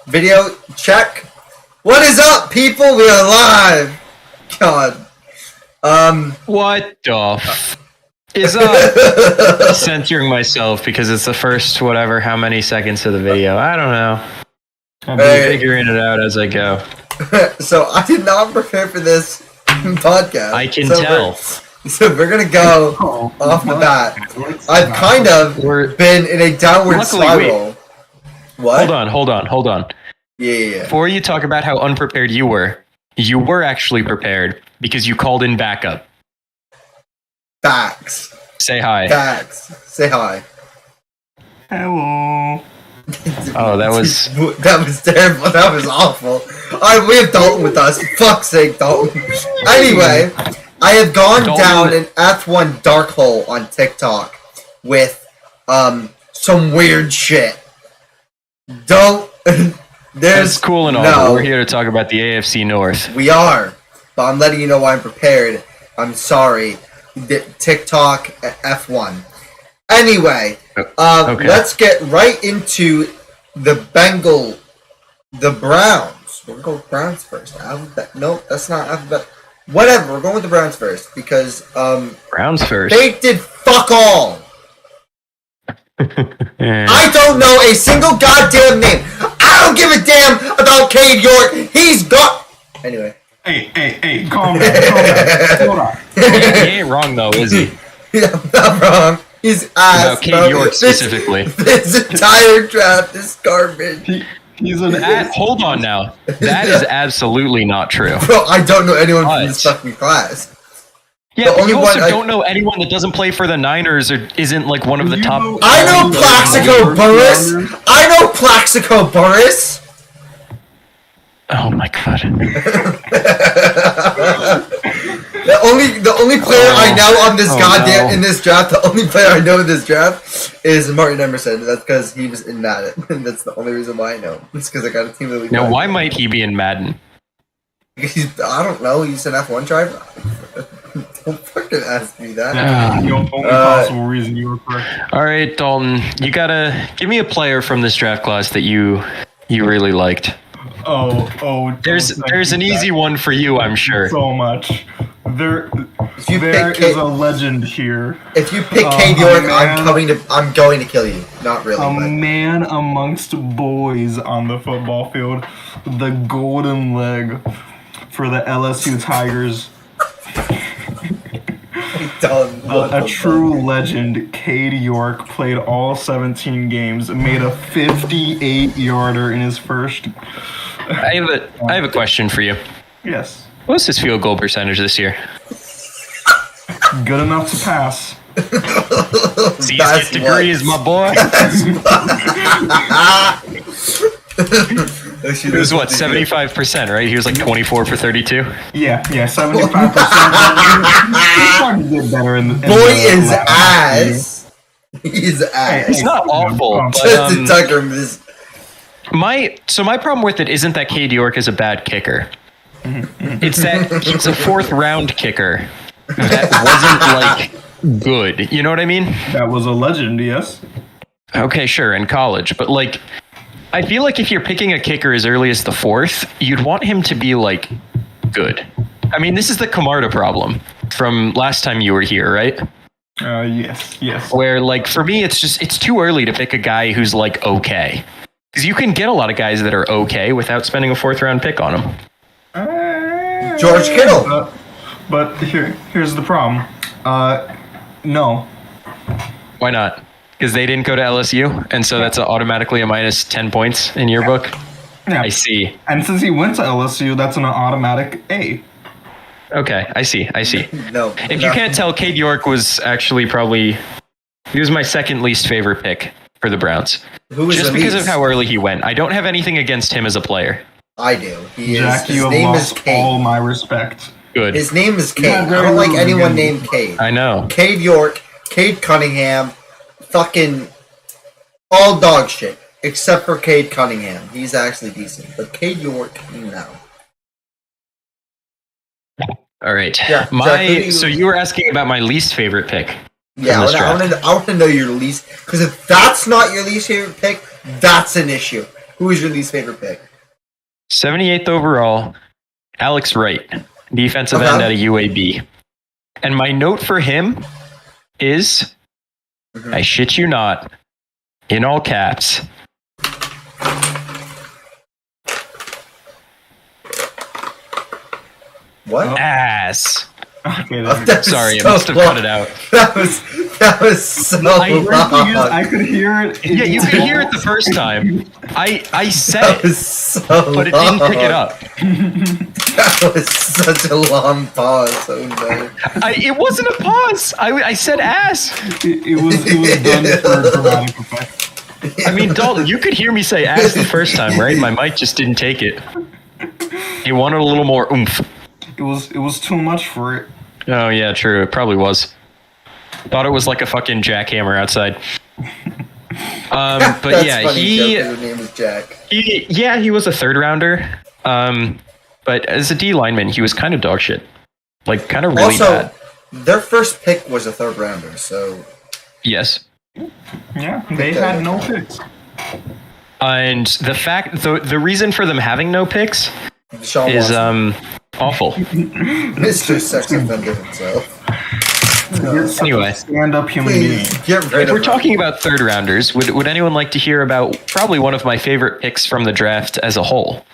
Video check. What is up, people? We are live. God. What the f is up? Censoring myself because it's the first how many seconds of the video. I don't know. I'm figuring it out as I go. So I did not prepare for this podcast. I can tell. So we're gonna go off the bat. I've kind of been in a downward spiral. What? Hold on. Yeah. Before you talk about how unprepared you were actually prepared because you called in backup. Facts. Say hi. Facts. Say hi. Hello. Oh, that was terrible. That was awful. Alright, we have Dalton with us. For fuck's sake, Dalton. Anyway, I have gone down an F1 dark hole on TikTok with some weird shit. That's cool and all, but we're here to talk about the AFC North. We are, but I'm letting you know why I'm prepared. I'm sorry. TikTok F1. Anyway, okay. Let's get right into the Browns. We're going with Browns first. Alphabet. Nope, that's not alphabet. Whatever, we're going with the Browns first because Browns first. They did fuck all. I don't know a single goddamn name. I don't give a damn about Cade York. He's got. Anyway. Hey, calm down. Hold on. He ain't wrong though, is he? Yeah, I'm not wrong. He's ass. About Cade York specifically. This entire draft is garbage. He's an ass. Hold on now. That is absolutely not true. Bro, I don't know anyone from this fucking class. Yeah, but you also don't know anyone that doesn't play for the Niners or isn't like one of the top. I know Plaxico Burress. Oh my god. The only player I know on this in this draft, the only player I know in this draft is Martin Emerson. That's because he was in Madden. That's the only reason why I know him. It's because I got a team that we. Now, why might he be in Madden? I don't know. He's an F1 driver. Don't fucking ask me that. That's the only possible reason you were correct. All right, Dalton, you gotta give me a player from this draft class that you really liked. There's an easy one for you, I'm sure. So much. There is a legend here. If you pick Cade York, I'm going to kill you. Not really. Man amongst boys on the football field, the golden leg for the LSU Tigers. A true legend, Cade York, played all 17 games, made a 58-yarder in his first. I have a question for you. Yes. What's his field goal percentage this year? Good enough to pass. See, get degrees, my boy. It was 75%, right? He was like 24 for 32. Yeah, 75%. He's better in the boy is ass. He's ass. It's not awful. My problem with it isn't that Cade York is a bad kicker. It's that he's a fourth-round kicker that wasn't like good. You know what I mean? That was a legend, yes. Okay, sure, in college, but like. I feel like if you're picking a kicker as early as the fourth, you'd want him to be, like, good. I mean, this is the Camarda problem from last time you were here, right? Yes. Where, like, for me, it's too early to pick a guy who's, like, okay. Because you can get a lot of guys that are okay without spending a fourth-round pick on them. George Kittle. But here's the problem. No. Why not? Because they didn't go to LSU, and so that's automatically a minus 10 points in your book? Yeah. I see. And since he went to LSU, that's an automatic A. Okay, I see. No. If you can't tell, Cade York was actually he was my second least favorite pick for the Browns. Who is just because of how early he went. I don't have anything against him as a player. I do. Jack, you have lost all my respect. Good. His name is Cade. I don't like anyone named Cade. I know. Cade York, Cade Cunningham, fucking all dog shit. Except for Cade Cunningham. He's actually decent. But Cade York, no. All right. Yeah, so you were asking about my least favorite pick. Yeah, I want to know your least, because if that's not your least favorite pick, that's an issue. Who is your least favorite pick? 78th overall, Alex Wright, defensive end out of UAB. And my note for him is, I shit you not, in all caps. What? Ass. Okay, Sorry, I must have cut it out. That was so loud. I could hear it. Yeah, you could hear it the first time. I said That it, was so but it didn't pick it loud. up. That was such a long pause. Oh no. It wasn't a pause. I said ass. It was done for dramatic effect. I mean, Dalton, you could hear me say ass the first time, right? My mic just didn't take it. He wanted a little more oomph. It was too much for it. Oh, yeah, true. It probably was. Thought it was like a fucking jackhammer outside. But That's yeah, funny, he... Joe, 'cause his name is Jack. He was a third rounder. But as a D lineman, he was kind of dog shit. Like, kind of really Also, bad. their first pick was a third rounder, so... Yes. Yeah, they had no picks. And the reason for them having no picks Deshaun is Watson. awful. Mr. Sex Offender himself. Anyway, Stand-up human being. Please, get rid if of we're him. talking about third rounders, would anyone like to hear about probably one of my favorite picks from the draft as a whole?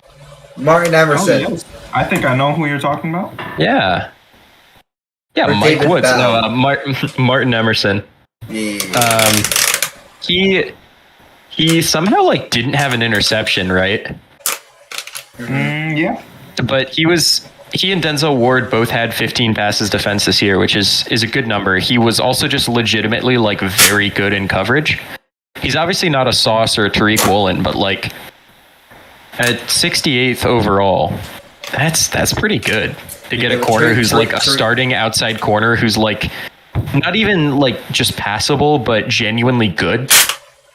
Martin Oh, Emerson. yes. I think I know who you're talking about. Yeah. Yeah, Or Mike David Woods. Bell. No, Martin Emerson. Yeah. He somehow like didn't have an interception, right? Yeah. But he and Denzel Ward both had 15 passes defense this year, which is a good number. He was also just legitimately like very good in coverage. He's obviously not a Sauce or a Tariq Woolen, but like at 68th overall, that's pretty good to get a corner who's like a starting outside corner who's like not even like just passable, but genuinely good.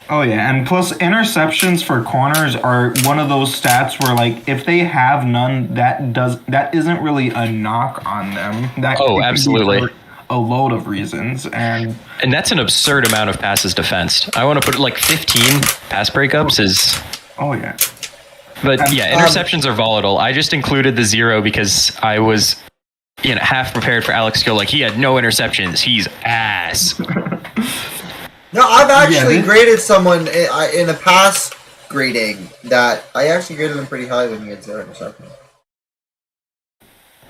Oh yeah, and plus interceptions for corners are one of those stats where like if they have none, that isn't really a knock on them. That Oh, it could be absolutely. for a load of reasons, and that's an absurd amount of passes defensed. I want to put it like 15 pass breakups is. oh yeah. But yeah, interceptions are volatile. I just included the 0 because I was, half prepared for Alex to go like he had no interceptions. He's ass. No, I've actually graded someone in a pass grading that I actually graded them pretty high when he had 0 interceptions.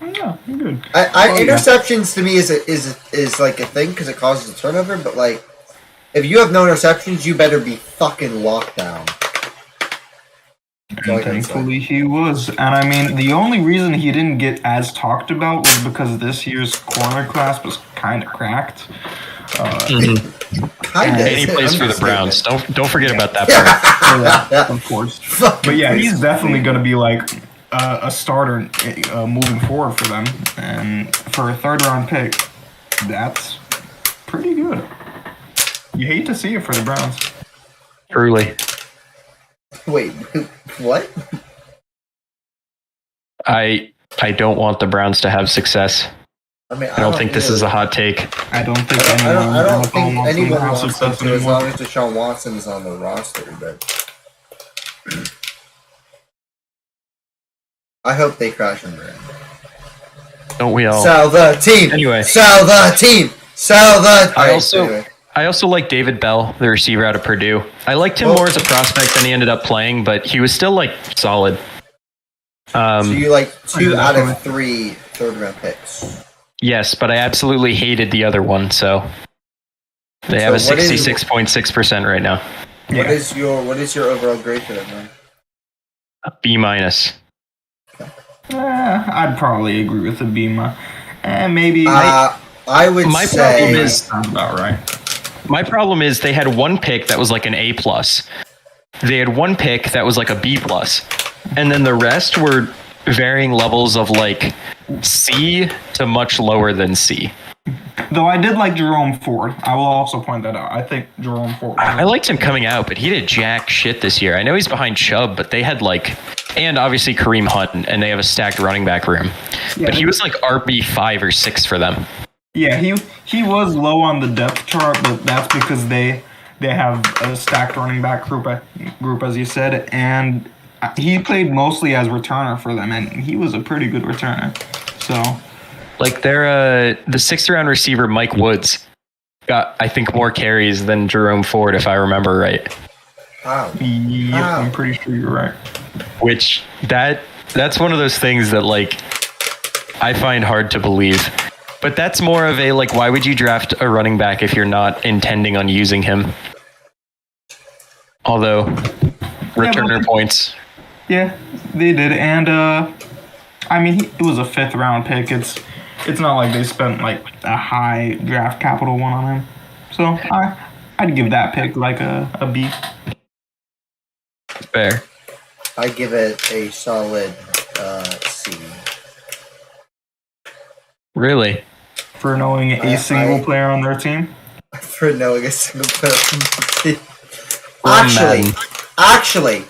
Yeah, good. Interceptions to me is like a thing because it causes a turnover, but like if you have no interceptions, you better be fucking locked down. And thankfully he was. And I mean, the only reason he didn't get as talked about was because this year's corner class was kind of cracked. Kinda. And he plays for the Browns. Don't forget about that part. Yeah, of course. But yeah, he's definitely going to be like a starter moving forward for them. And for a third-round pick, that's pretty good. You hate to see it for the Browns. Truly. Wait, what? I don't want the Browns to have success. I mean, I don't think this is a hot take. I don't think I don't think wants them to anyone have wants them success to as anymore. long as Deshaun Watson is on the roster, but I hope they crash and burn. Don't we all? Sell the team. Anyway. Sell the team. Sell the. I also like David Bell, the receiver out of Purdue. I liked him more as a prospect than he ended up playing, but he was still like solid. So you like 2 out of 3 third-round picks. Yes, but I absolutely hated the other one, so they have a 66.6% right now. What is your overall grade for them, man? A B minus. I'd probably agree with the Bima. Maybe. I would My say problem is sounds about right. my problem is they had one pick that was like an A plus. They had one pick that was like a B plus, and then the rest were varying levels of like C to much lower than C. Though I did like Jerome Ford. I will also point that out. I think Jerome Ford. I liked him coming out, but he did jack shit this year. I know he's behind Chubb, but they had like, and obviously Kareem Hunt, and they have a stacked running back room. Yeah, But he was like RB 5 or 6 for them. Yeah, he was low on the depth chart, but that's because they They have a stacked running back group, as you said, and he played mostly as returner for them, and he was a pretty good returner. So, like they're the 6th round receiver Mike Woods got, I think, more carries than Jerome Ford, if I remember right. Wow. Yep, wow. I'm pretty sure you're right. Which that's one of those things that like I find hard to believe. But that's more of a like, why would you draft a running back if you're not intending on using him? Although returner points. Yeah, they did, and I mean, it was a 5th round pick. It's not like they spent like a high draft capital one on him. So I'd give that pick like a B. Fair. I give it a solid C. Really? For knowing a single player on their team? For knowing a single player on their team. Actually,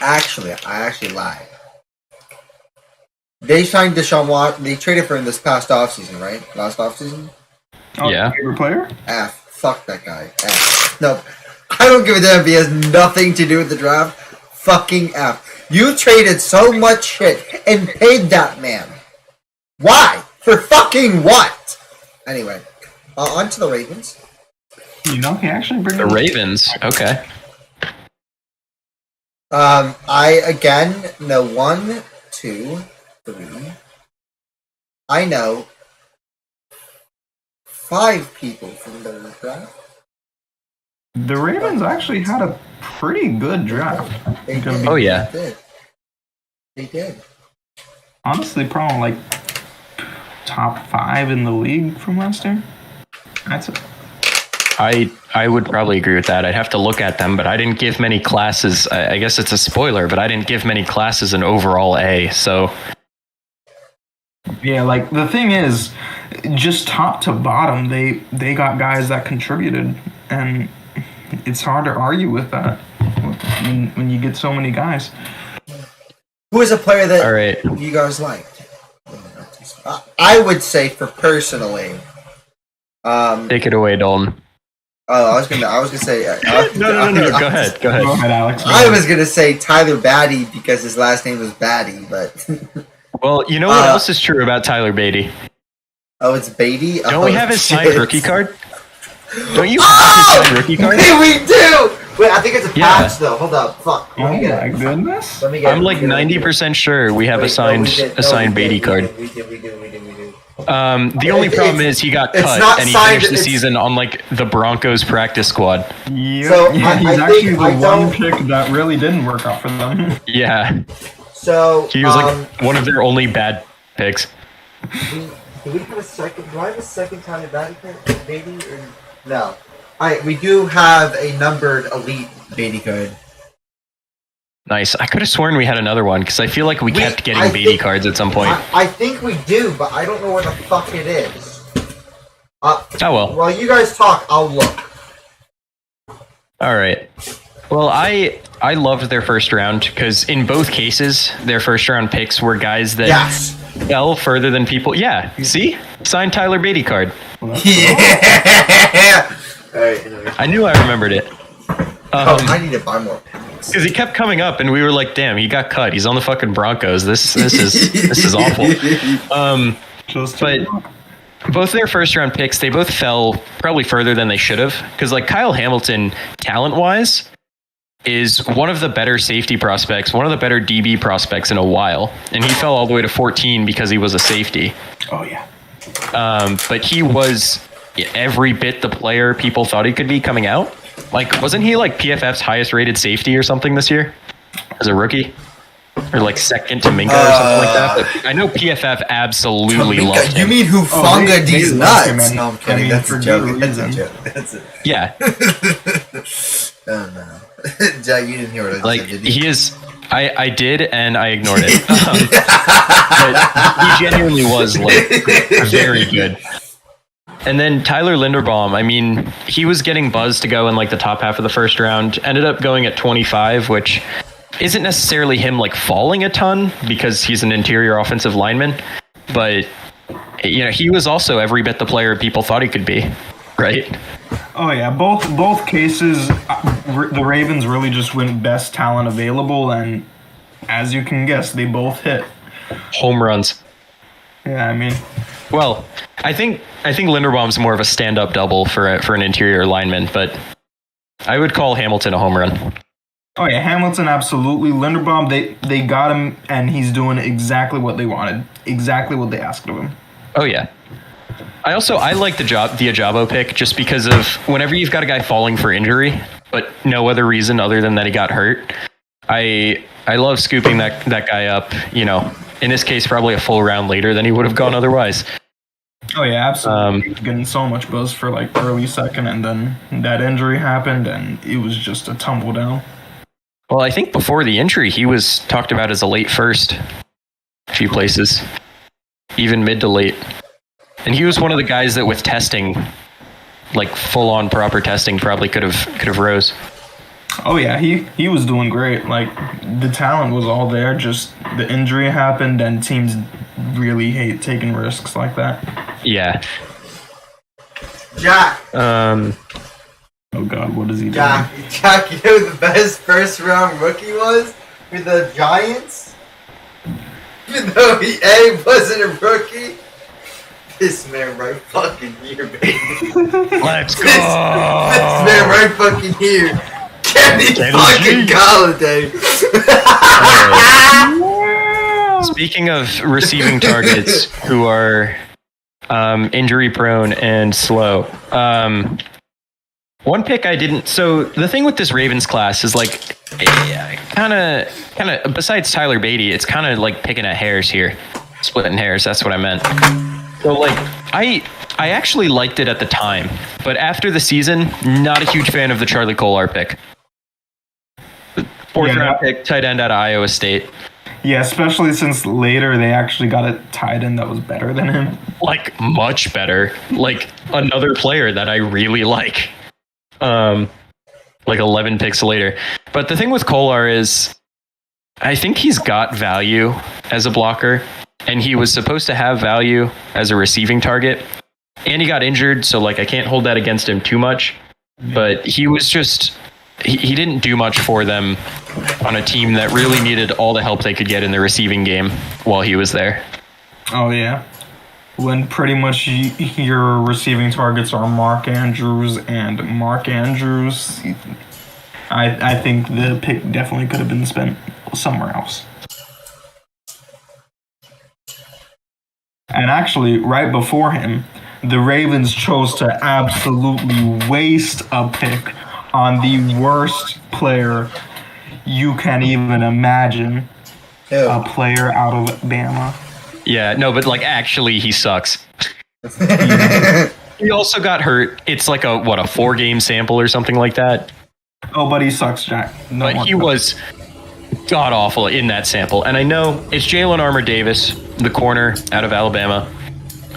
I actually lied. They signed Deshaun Watson. They traded for him this past offseason, right? Last offseason? Oh, yeah. Favorite player? F. Fuck that guy. F. No. I don't give a damn if he has nothing to do with the draft. Fucking F. You traded so much shit and paid that man. Why? For fucking what? Anyway, on to the Ravens. You know, he actually brings the Ravens. Okay. I again know 1, 2, 3. I know 5 people from the draft. The Ravens actually had a pretty good draft. They did. Oh yeah. They did. Honestly, probably like top 5 in the league from last year. That's it. I would probably agree with that. I'd have to look at them, but I didn't give many classes. I guess it's a spoiler, but I didn't give many classes an overall A. So yeah, like the thing is, just top to bottom, they got guys that contributed, and it's hard to argue with that when you get so many guys. Who is a player that all right. you guys liked? I would say for personally. Take it away, Dalton. Oh, I was gonna say. No. Go ahead, Alex. I was gonna say Tyler Batty because his last name was Batty, but. Well, you know what else is true about Tyler Beatty? Oh, it's Beatty? Don't we have his signed rookie card? Don't you have his signed rookie card? We do! Wait, I think it's a patch though. Hold up, fuck. Oh my goodness! Let me get I'm like 90% sure we have a signed Beatty card. We do. The only problem is he got cut and he finished the season on like the Broncos practice squad. Yep. So he's actually the one pick that really didn't work out for them. Yeah. So he was like one of their only bad picks. Do we have a second? Do I have a second Tyler Batty pick? Beatty or no? Alright, we do have a numbered elite Beatty card. Nice. I could have sworn we had another one because I feel like we kept getting Beatty cards at some point. I think we do, but I don't know where the fuck it is. Oh well. While you guys talk, I'll look. All right. Well, I loved their first round because in both cases, their first round picks were guys that fell further than people. Yeah. See? Signed Tyler Beatty card. Yeah. All right. I knew I remembered it. I need to buy more. Because he kept coming up, and we were like, "Damn, he got cut. He's on the fucking Broncos. This is awful." But both their first round picks, they both fell probably further than they should have. Because like Kyle Hamilton, talent wise, is one of the better safety prospects, one of the better DB prospects in a while, and he fell all the way to 14 because he was a safety. Oh yeah. But he was every bit the player people thought he could be coming out. Like, wasn't he like PFF's highest rated safety or something this year as a rookie? Or like second to Minka or something like that? But I know PFF absolutely loved him. You mean Hufanga D's nuts? No, I'm kidding. That's a joke. That's it. Yeah. Oh no. Jack, you didn't hear what I like, said, did you? he is... I did, and I ignored it. But he genuinely was like very good. And then Tyler Linderbaum, I mean, he was getting buzzed to go in like the top half of the first round, ended up going at 25, which isn't necessarily him like falling a ton because he's an interior offensive lineman, but you know, he was also every bit the player people thought he could be, right? Oh yeah, both cases, the Ravens really just went best talent available, and as you can guess, they both hit home runs. Yeah, I mean, well, I think Linderbaum's more of a stand-up double for an interior lineman, but I would call Hamilton a home run. Oh yeah, Hamilton absolutely. Linderbaum, they got him, and he's doing exactly what they wanted, exactly what they asked of him. Oh yeah. I like the Ajabo pick just because of whenever you've got a guy falling for injury, but no other reason other than that he got hurt. I love scooping that guy up. You know, in this case, probably a full round later than he would have gone otherwise. Oh yeah, absolutely. Getting so much buzz for like early second, and then that injury happened, and it was just a tumble down. Well, I think before the injury, he was talked about as a late first. A few places, even mid to late. And he was one of the guys that with testing, like full on proper testing, probably could have rose. Oh yeah, he was doing great. Like the talent was all there, just the injury happened, and teams really hate taking risks like that. Yeah. Jack. Oh God, what is he doing? Jack, you know who the best first round rookie was for the Giants? Even though he wasn't a rookie. This man right fucking here, baby. Let's go. This man right fucking here. Kenny fucking Galladay. Speaking of receiving targets who are injury prone and slow, one pick I didn't. So the thing with this Ravens class is like, kind of. Besides Tyler Beatty, it's kind of like picking at hairs here, splitting hairs. That's what I meant. So like, I actually liked it at the time, but after the season, not a huge fan of the Charlie Kolar pick. Fourth round pick, tight end out of Iowa State. Yeah, especially since later they actually got a tight end that was better than him. Like much better. Like another player that I really like. Like 11 picks later. But the thing with Kolar is, I think he's got value as a blocker. And he was supposed to have value as a receiving target. And he got injured, so like I can't hold that against him too much. But he was just he didn't do much for them on a team that really needed all the help they could get in the receiving game while he was there. Oh yeah. When pretty much your receiving targets are Mark Andrews, I think the pick definitely could have been spent somewhere else. And actually, right before him, the Ravens chose to absolutely waste a pick on the worst player you can even imagine. Ew. A player out of Bama. Yeah, no, but like actually he sucks. He also got hurt. It's like a 4-game sample or something like that. Oh, but he sucks, Jack. No, but he was god awful in that sample. And I know it's Jalen Armour-Davis, the corner out of Alabama.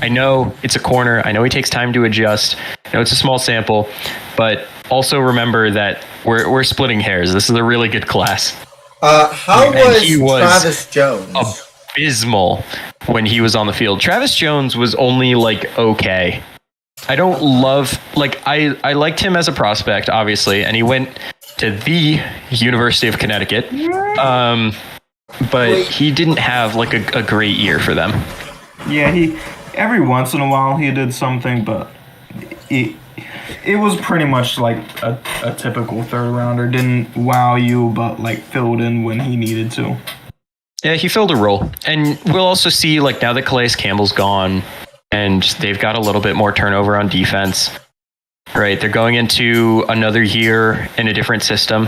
I know it's a corner. I know he takes time to adjust. I know it's a small sample, but also remember that we're splitting hairs. This is a really good class. How was Travis Jones? Abysmal when he was on the field. Travis Jones was only like okay. I don't love, like, I liked him as a prospect, obviously, and he went to the University of Connecticut, but he didn't have like a great year for them. Yeah, he every once in a while he did something, but it was pretty much like a typical third rounder. Didn't wow you, but like filled in when he needed to. Yeah, he filled a role, and we'll also see like now that Calais Campbell's gone. And they've got a little bit more turnover on defense, right? They're going into another year in a different system,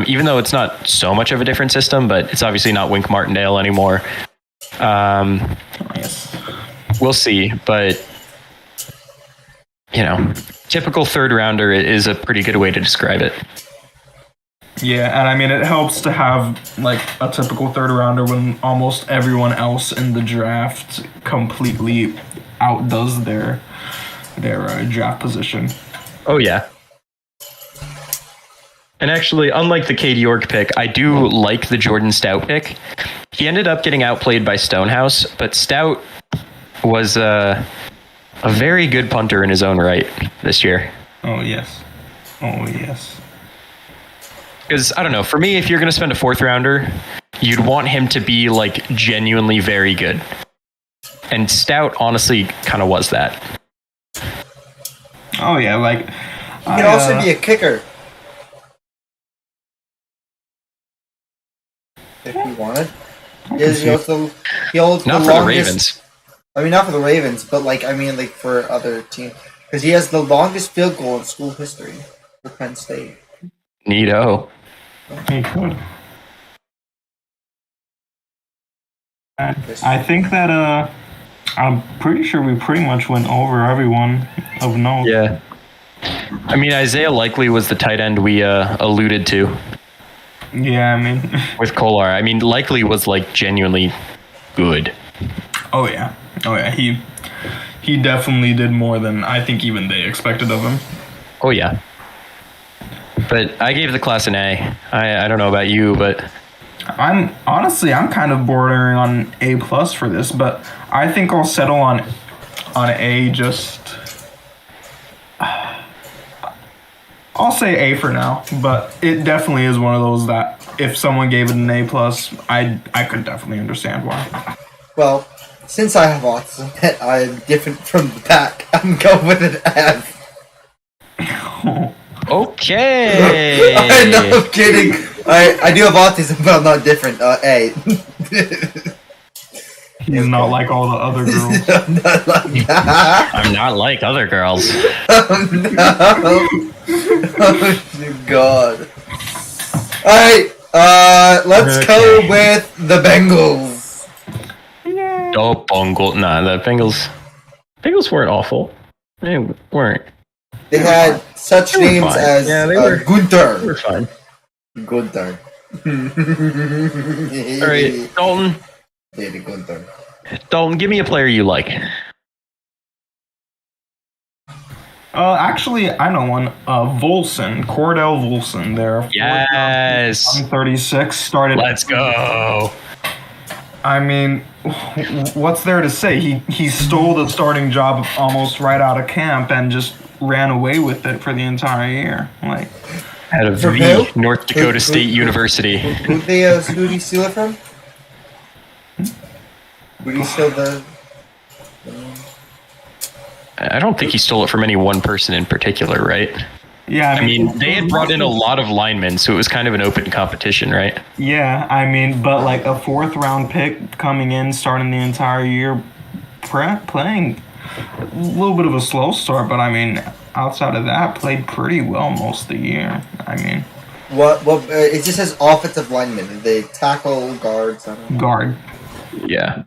even though it's not so much of a different system, but it's obviously not Wink Martindale anymore. We'll see, but, you know, typical third rounder is a pretty good way to describe it. Yeah, and I mean, it helps to have like a typical third rounder when almost everyone else in the draft completely outdoes their draft position. Oh, yeah. And actually, unlike the Cade York pick, I do like the Jordan Stout pick. He ended up getting outplayed by Stonehouse, but Stout was a very good punter in his own right this year. Oh yes. Oh yes. Because I don't know. For me, if you're going to spend a 4th rounder, you'd want him to be like genuinely very good. And Stout honestly kind of was that. Oh yeah, like He can also be a kicker if he wanted. He holds Not the for the longest. Ravens. I mean, not for the Ravens, but like for other teams, because he has the longest field goal in school history for Penn State. Neato. he could. I think that I'm pretty sure we pretty much went over everyone of note. Yeah. I mean, Isaiah Likely was the tight end we alluded to Yeah, I mean, with Kolar. I mean, Likely was like genuinely good. oh yeah, he definitely did more than I think even they expected of him. Oh yeah. But I gave the class an A. I don't know about you, but I'm kind of bordering on A plus for this, but I think I'll settle on A. Just I'll say A for now, but it definitely is one of those that if someone gave it an A plus, I could definitely understand why. Well, since I have autism and I'm different from the pack, I'm going with an F. okay. No, I'm kidding. I do have autism, but I'm not different. A. He's not like all the other girls. I'm not like that. I'm not like other girls. Oh, no. Oh, God. Alright, let's go with the Bengals. Oh, Bungle. Nah, the Bengals weren't awful. They weren't. They had such They were names fine. as Yeah, they were Gunther. fine. Gunther. All right, Dalton. Lady Gunther. Dalton, give me a player you like. Actually, I know one. Volson, Cordell Volson. There. Yes. 36 started. Let's go. I mean, what's there to say? He stole the starting job almost right out of camp and just ran away with it for the entire year. Like, Out of From the who? North Dakota State University. Who'd he steal it from? Would he steal the... I don't think he stole it from any one person in particular, right? yeah, I mean, they had brought in a lot of linemen, so it was kind of an open competition, right? Yeah, I mean, but like a 4th round pick coming in, starting the entire year, playing a little bit of a slow start, but I mean, outside of that, played pretty well most of the year. I mean, What it just says offensive lineman. They tackle guards. I don't know. guard. Yeah.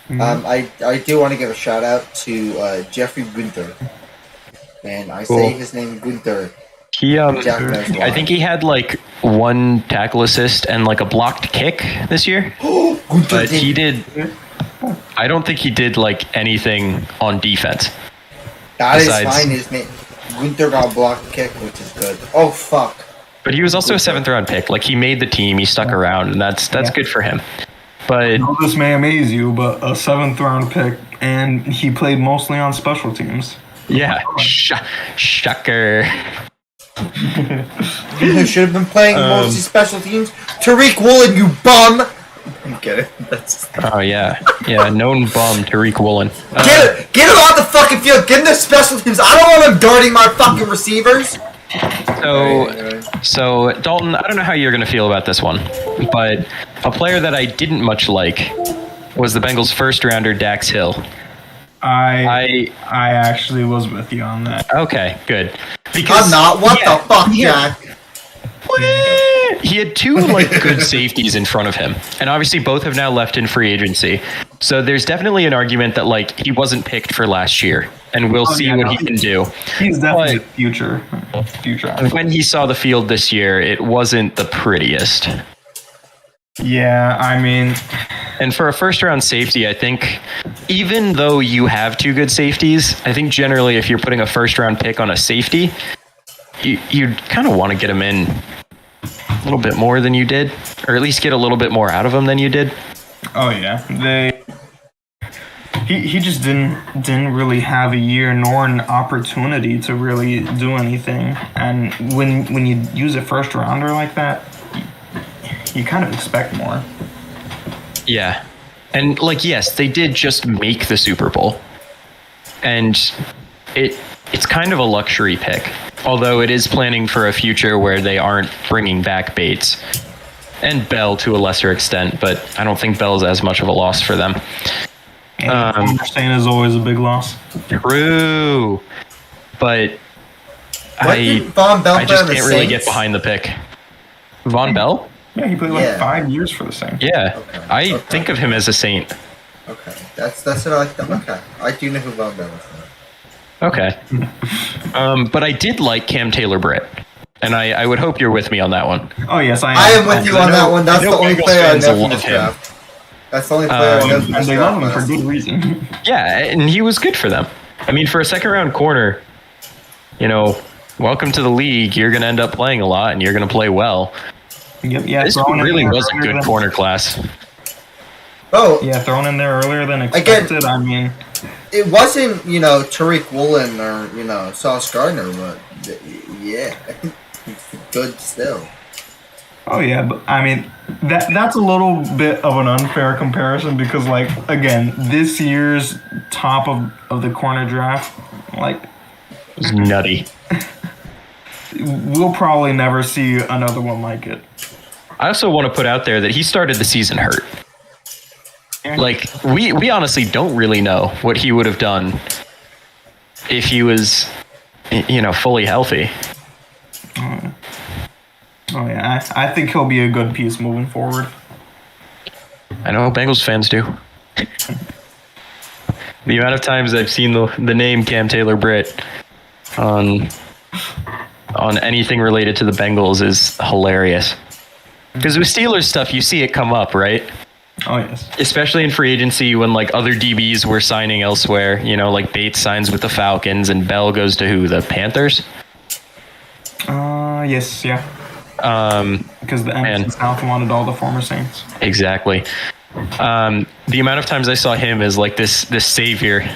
I do want to give a shout out to Jeffrey Gunther. And I say his name Gunther. He Jack knows why. I think he had like 1 tackle assist and like a blocked kick this year. Gunther But he did I don't think he did like anything on defense. That is besides- fine. His name Gunther got blocked kick, which is good. Oh fuck. But he was also a 7th round pick. Like he made the team, he stuck around, and that's good for him. But Now, this may amaze you, but a 7th round pick, and he played mostly on special teams. yeah, shocker. Who should have been playing mostly special teams? Tariq Woolen, you bum! I'm kidding. That's Oh yeah, known bum Tariq Woolen. get him on the fucking field. Get him the special teams. I don't want him guarding my fucking receivers. So Dalton, I don't know how you're going to feel about this one, but a player that I didn't much like was the Bengals' 1st rounder Dax Hill. I actually was with you on that. Okay, good. Because I'm not. What the fuck, Jack? He had 2 like good safeties in front of him, and obviously both have now left in free agency. So there's definitely an argument that like he wasn't picked for last year, and we'll see what he can do. He's definitely future. When he saw the field this year, it wasn't the prettiest. Yeah, I mean, And for a 1st round safety, I think even though you have 2 good safeties, I think generally if you're putting a 1st round pick on a safety, you'd kind of want to get him in a little bit more than you did, or at least get a little bit more out of him than you did. oh yeah, he just didn't really have a year nor an opportunity to really do anything. And when you use a first rounder like that, you kind of expect more. Yeah. And like, yes, they did just make the Super Bowl. And it's kind of a luxury pick. Although it is planning for a future where they aren't bringing back Bates and Bell to a lesser extent, but I don't think Bell's as much of a loss for them. Understand is always a big loss. True. But Von Bell I just can't really get behind the pick. Von Bell? Yeah, he played like 5 years for the Saints. Yeah, Okay. I think of him as a Saint. Okay, that's what I like. Okay, I do know who Von Bell is. Okay. But I did like Cam Taylor-Britt. And I would hope you're with me on that one. Oh, yes, I am. I am with you on that one. That's the only Bengals player I fans know from love this him. draft. That's the only player I know from And this they love him draft. for good reason. Yeah, and he was good for them. I mean, for a second-round corner, welcome to the league. You're going to end up playing a lot, and you're going to play well. Yep, yeah, This really was a good corner class. Oh, Yeah, thrown in there earlier than expected. I mean, it wasn't, Tariq Woolen or, Sauce Gardner, but yeah, good still. oh yeah, but I mean, that's a little bit of an unfair comparison because, like, again, this year's top of the corner draft, like, It was nutty. we'll probably never see another one like it. I also want to put out there that he started the season hurt. Like, we honestly don't really know what he would have done if he was, fully healthy. Oh yeah, I think he'll be a good piece moving forward. I know Bengals fans do. The amount of times I've seen the name Cam Taylor-Britt on anything related to the Bengals is hilarious. Because with Steelers stuff, you see it come up, right? Oh yes. Especially in free agency when like other DBs were signing elsewhere. Like Bates signs with the Falcons and Bell goes to who? The Panthers? Yes, yeah. Because the NFC South wanted all the former Saints. Exactly. The amount of times I saw him as like this savior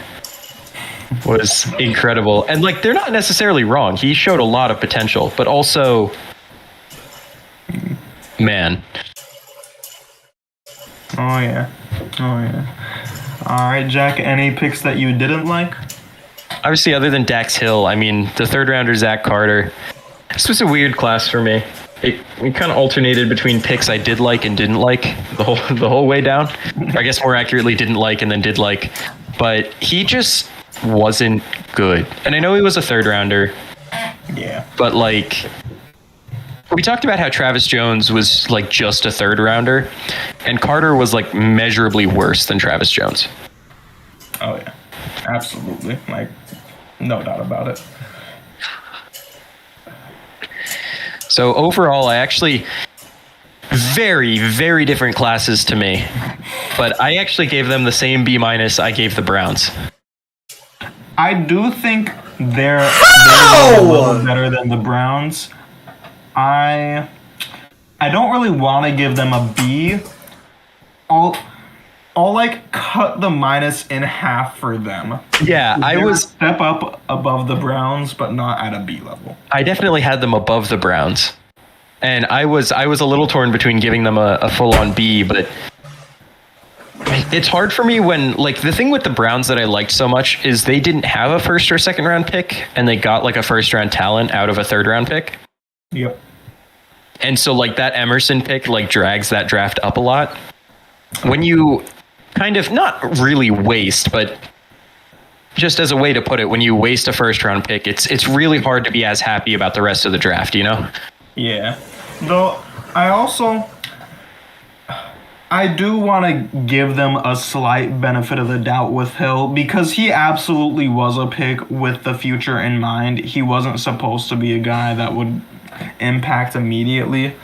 was incredible. And like, they're not necessarily wrong. He showed a lot of potential, but also, man. Oh yeah. All right, Jack. Any picks that you didn't like? Obviously, other than Dax Hill, I mean, the third rounder, Zach Carter. This was a weird class for me. We kind of alternated between picks I did like and didn't like the whole way down. I guess more accurately, didn't like and then did like. But he just wasn't good. And I know he was a third rounder. Yeah. But like, we talked about how Travis Jones was like just a third rounder, and Carter was like measurably worse than Travis Jones. Oh yeah, absolutely. Like, no doubt about it. So overall, I actually very, very different classes to me, but I actually gave them the same B- I gave the Browns. I do think they're a little better than the Browns. I don't really want to give them a B. I'll like cut the minus in half for them. Yeah, They're a step up above the Browns, but not at a B level. I definitely had them above the Browns, and I was a little torn between giving them a full-on B, but it's hard for me when, like, the thing with the Browns that I liked so much is they didn't have a first or second round pick, and they got like a first round talent out of a third round pick. Yep. And so like that Emerson pick like drags that draft up a lot. When you kind of not really waste, but just as a way to put it, when you waste a first round pick, it's really hard to be as happy about the rest of the draft, Yeah. Though I do want to give them a slight benefit of the doubt with Hill because he absolutely was a pick with the future in mind. He wasn't supposed to be a guy that would impact immediately.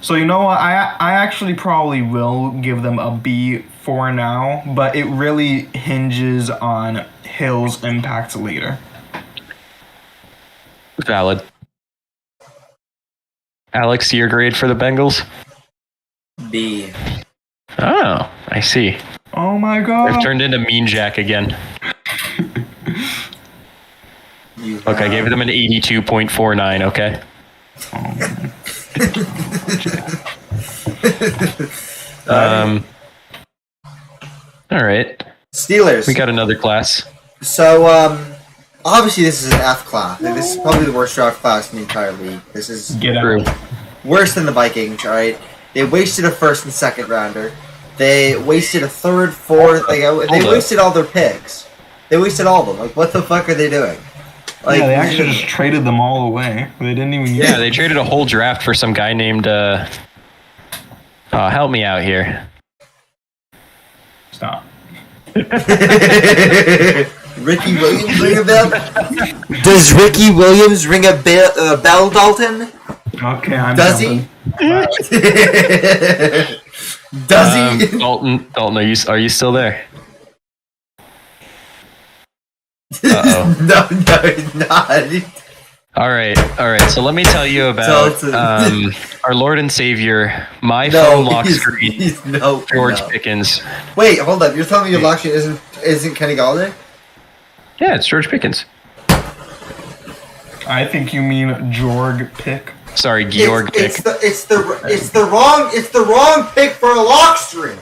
So you know what? I actually probably will give them a B for now, but it really hinges on Hill's impact later. Valid. Alex, your grade for the Bengals? B. Oh, I see. Oh my god. They've turned into Mean Jack again. Look, I gave them an 82.49, okay? All right. Steelers. We got another class. So, obviously this is an F class. Like, this is probably the worst draft class in the entire league. This is worse than the Vikings, alright? They wasted a first and second rounder. They wasted a third, fourth. They wasted all their picks. They wasted all of them. Like, what the fuck are they doing? Like, yeah, they actually just traded them all away. They didn't even. Yeah, they traded a whole draft for some guy named. Help me out here. Stop. Ricky Williams ring a bell? Does Ricky Williams ring a bell, Dalton? Okay, I'm. Does he? Does he? Dalton, are you still there? Uh-oh. No, not. All right. So let me tell you about our Lord and Savior, my phone lock screen, George Pickens. Wait, hold up. You're telling me your lock screen isn't Kenny Galladay? Yeah, it's George Pickens. I think you mean Jorg Pick. Sorry, Georg Pick. It's the wrong pick for a lock screen.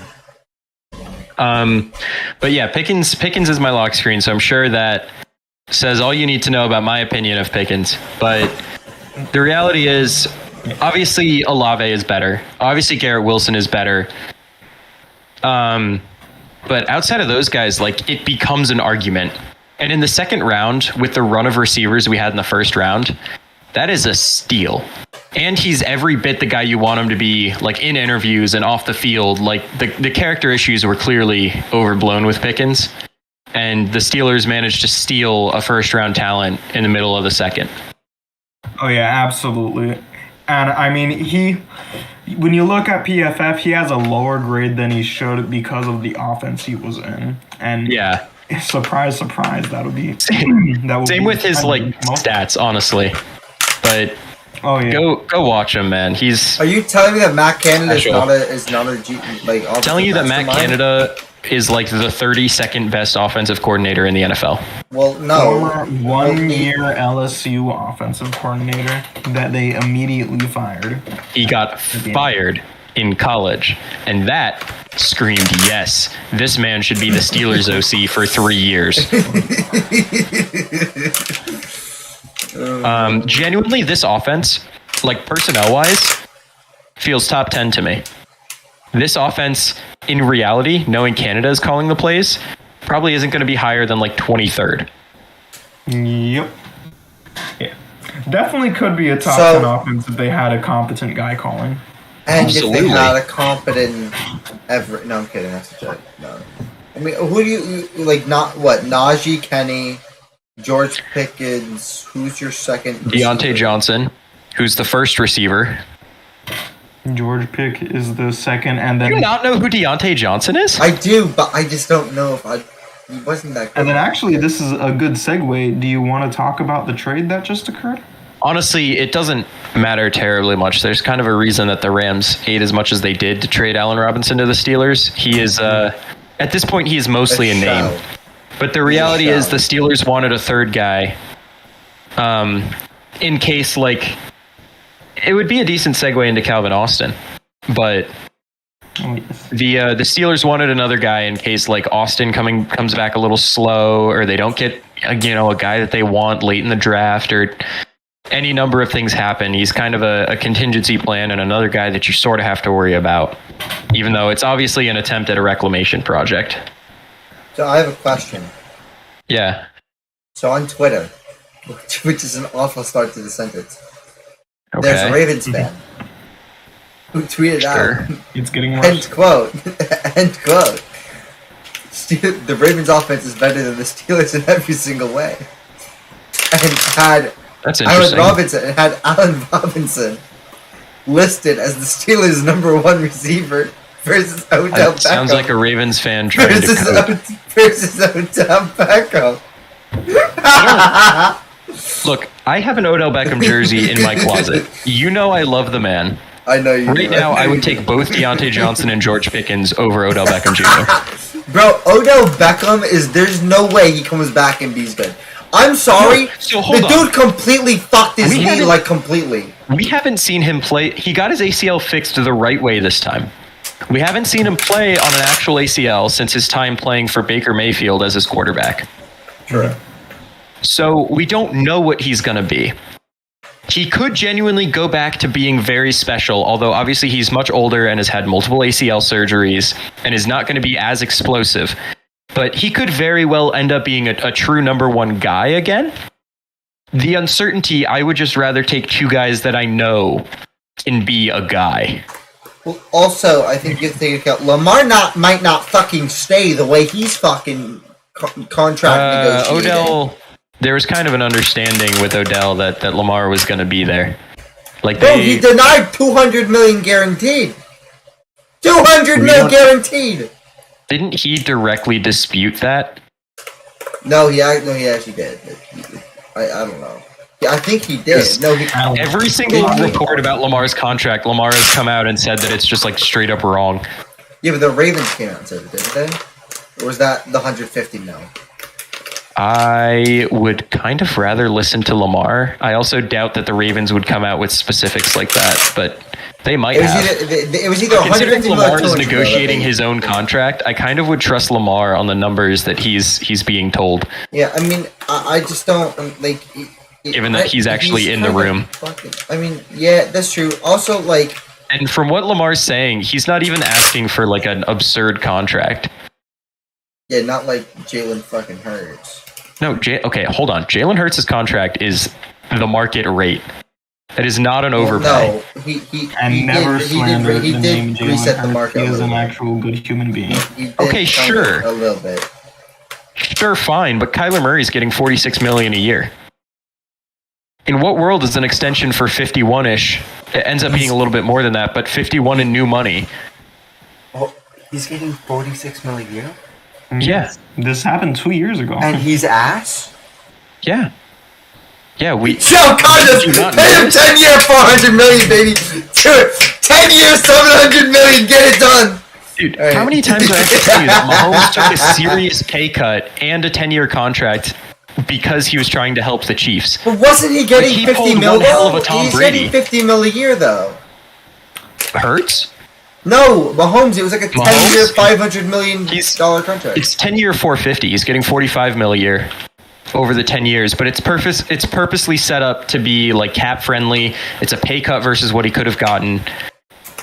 But yeah, Pickens is my lock screen, so I'm sure that says all you need to know about my opinion of Pickens. But the reality is, obviously Olave is better. Obviously Garrett Wilson is better. But outside of those guys, like, it becomes an argument. And in the second round, with the run of receivers we had in the first round, that is a steal. And he's every bit the guy you want him to be, like, in interviews and off the field. Like, the character issues were clearly overblown with Pickens. And the Steelers managed to steal a first-round talent in the middle of the second. Oh, yeah, absolutely. And, I mean, when you look at PFF, he has a lower grade than he should because of the offense he was in. And yeah. Surprise, surprise, that'll be... Same with his, like, stats, honestly. But... Oh yeah. Go watch him, man. Are you telling me that Matt Canada is not a like? I'm telling you that Matt Canada is like the 32nd best offensive coordinator in the NFL. Well, no. Former 1-year LSU offensive coordinator that they immediately fired. He got fired in college, and that screamed, yes, this man should be the Steelers OC for 3 years. Genuinely, this offense, like, personnel-wise, feels top 10 to me. This offense, in reality, knowing Canada is calling the plays, probably isn't going to be higher than, like, 23rd. Yep. Yeah. Definitely could be a top 10 offense if they had a competent guy calling. And Absolutely. If they had a competent... No, I'm kidding. That's a joke. No. I mean, who do you... Like, Najee, Kenny... George Pickens, who's your second receiver? Deontay Johnson, who's the first receiver. George Pick is the second, and then... Do you not know who Deontay Johnson is? I do, but I just don't know if he wasn't that good. And then actually, this is a good segue. Do you want to talk about the trade that just occurred? Honestly, it doesn't matter terribly much. There's kind of a reason that the Rams ate as much as they did to trade Allen Robinson to the Steelers. He is, at this point, he is mostly a name. But the reality is the Steelers wanted a third guy in case, like, it would be a decent segue into Calvin Austin. But the Steelers wanted another guy in case, like, Austin comes back a little slow, or they don't get, a guy that they want late in the draft, or any number of things happen. He's kind of a contingency plan and another guy that you sort of have to worry about, even though it's obviously an attempt at a reclamation project. So I have a question. Yeah. So on Twitter, which is an awful start to the sentence, okay. There's a Ravens fan who tweeted out, "It's getting worse." End quote. The Ravens offense is better than the Steelers in every single way. And had Allen Robinson listed as the Steelers' #1 receiver. Versus Odell Beckham. Sounds like a Ravens fan trying to versus Odell Beckham. Look, I have an Odell Beckham jersey in my closet. You know I love the man. I know you. Right now, I would take both Deontay Johnson and George Pickens over Odell Beckham Jr. Bro, Odell Beckham there's no way he comes back and be good. I'm sorry. No, so hold the on. Dude completely fucked his knee, like completely. We haven't seen him play. He got his ACL fixed the right way this time. We haven't seen him play on an actual ACL since his time playing for Baker Mayfield as his quarterback. True. So we don't know what he's going to be. He could genuinely go back to being very special, although obviously he's much older and has had multiple ACL surgeries and is not going to be as explosive. But he could very well end up being a true number one guy again. The uncertainty, I would just rather take two guys that I know can be a guy. Well, also, I think you think Lamar might not fucking stay the way he's fucking contract negotiated. Odell, there was kind of an understanding with Odell that Lamar was going to be there. Like he denied $200 million guaranteed. $200 million guaranteed. Didn't he directly dispute that? No, he actually did. I don't know. Yeah, I think he did. No, every single report about Lamar's contract, Lamar has come out and said that it's just like straight up wrong. Yeah, but the Ravens came out and said it, didn't they? Or was that the 150 mil? I would kind of rather listen to Lamar. I also doubt that the Ravens would come out with specifics like that, but they might have. It was either 150 mil. Lamar is negotiating his own contract. I kind of would trust Lamar on the numbers that he's being told. Yeah, I mean, I just don't like. Given that he's actually in the room. I mean, yeah, that's true. Also, like. And from what Lamar's saying, he's not even asking for like an absurd contract. Yeah, not like Jalen fucking Hurts. No, okay, hold on. Jalen Hurts' contract is the market rate. That is not an overpay. No, he did reset the market. He is an actual good human being. Okay, sure. A little bit. Sure, fine, but Kyler Murray's getting $46 million a year. In what world is an extension for 51-ish? It ends up being a little bit more than that, but 51 in new money. Oh, he's getting $46 million a year? Yeah. This happened 2 years ago. And he's ass? Yeah. Yeah, kind of. Pay him 10-year, $400 million, baby. 10 years, $700 million. Get it done. Dude, right. How many times do I have to tell you that Mahomes took a serious pay cut and a 10-year contract because he was trying to help the Chiefs? But wasn't he getting he 50 mil though? He's Brady. getting 50 mil a year though. Hurts? No, Mahomes. It was like a 10-year, $500 million contract. It's 10-year, $450. He's getting $45 mil a year over the 10 years, but it's purposely set up to be like cap friendly. It's a pay cut versus what he could have gotten.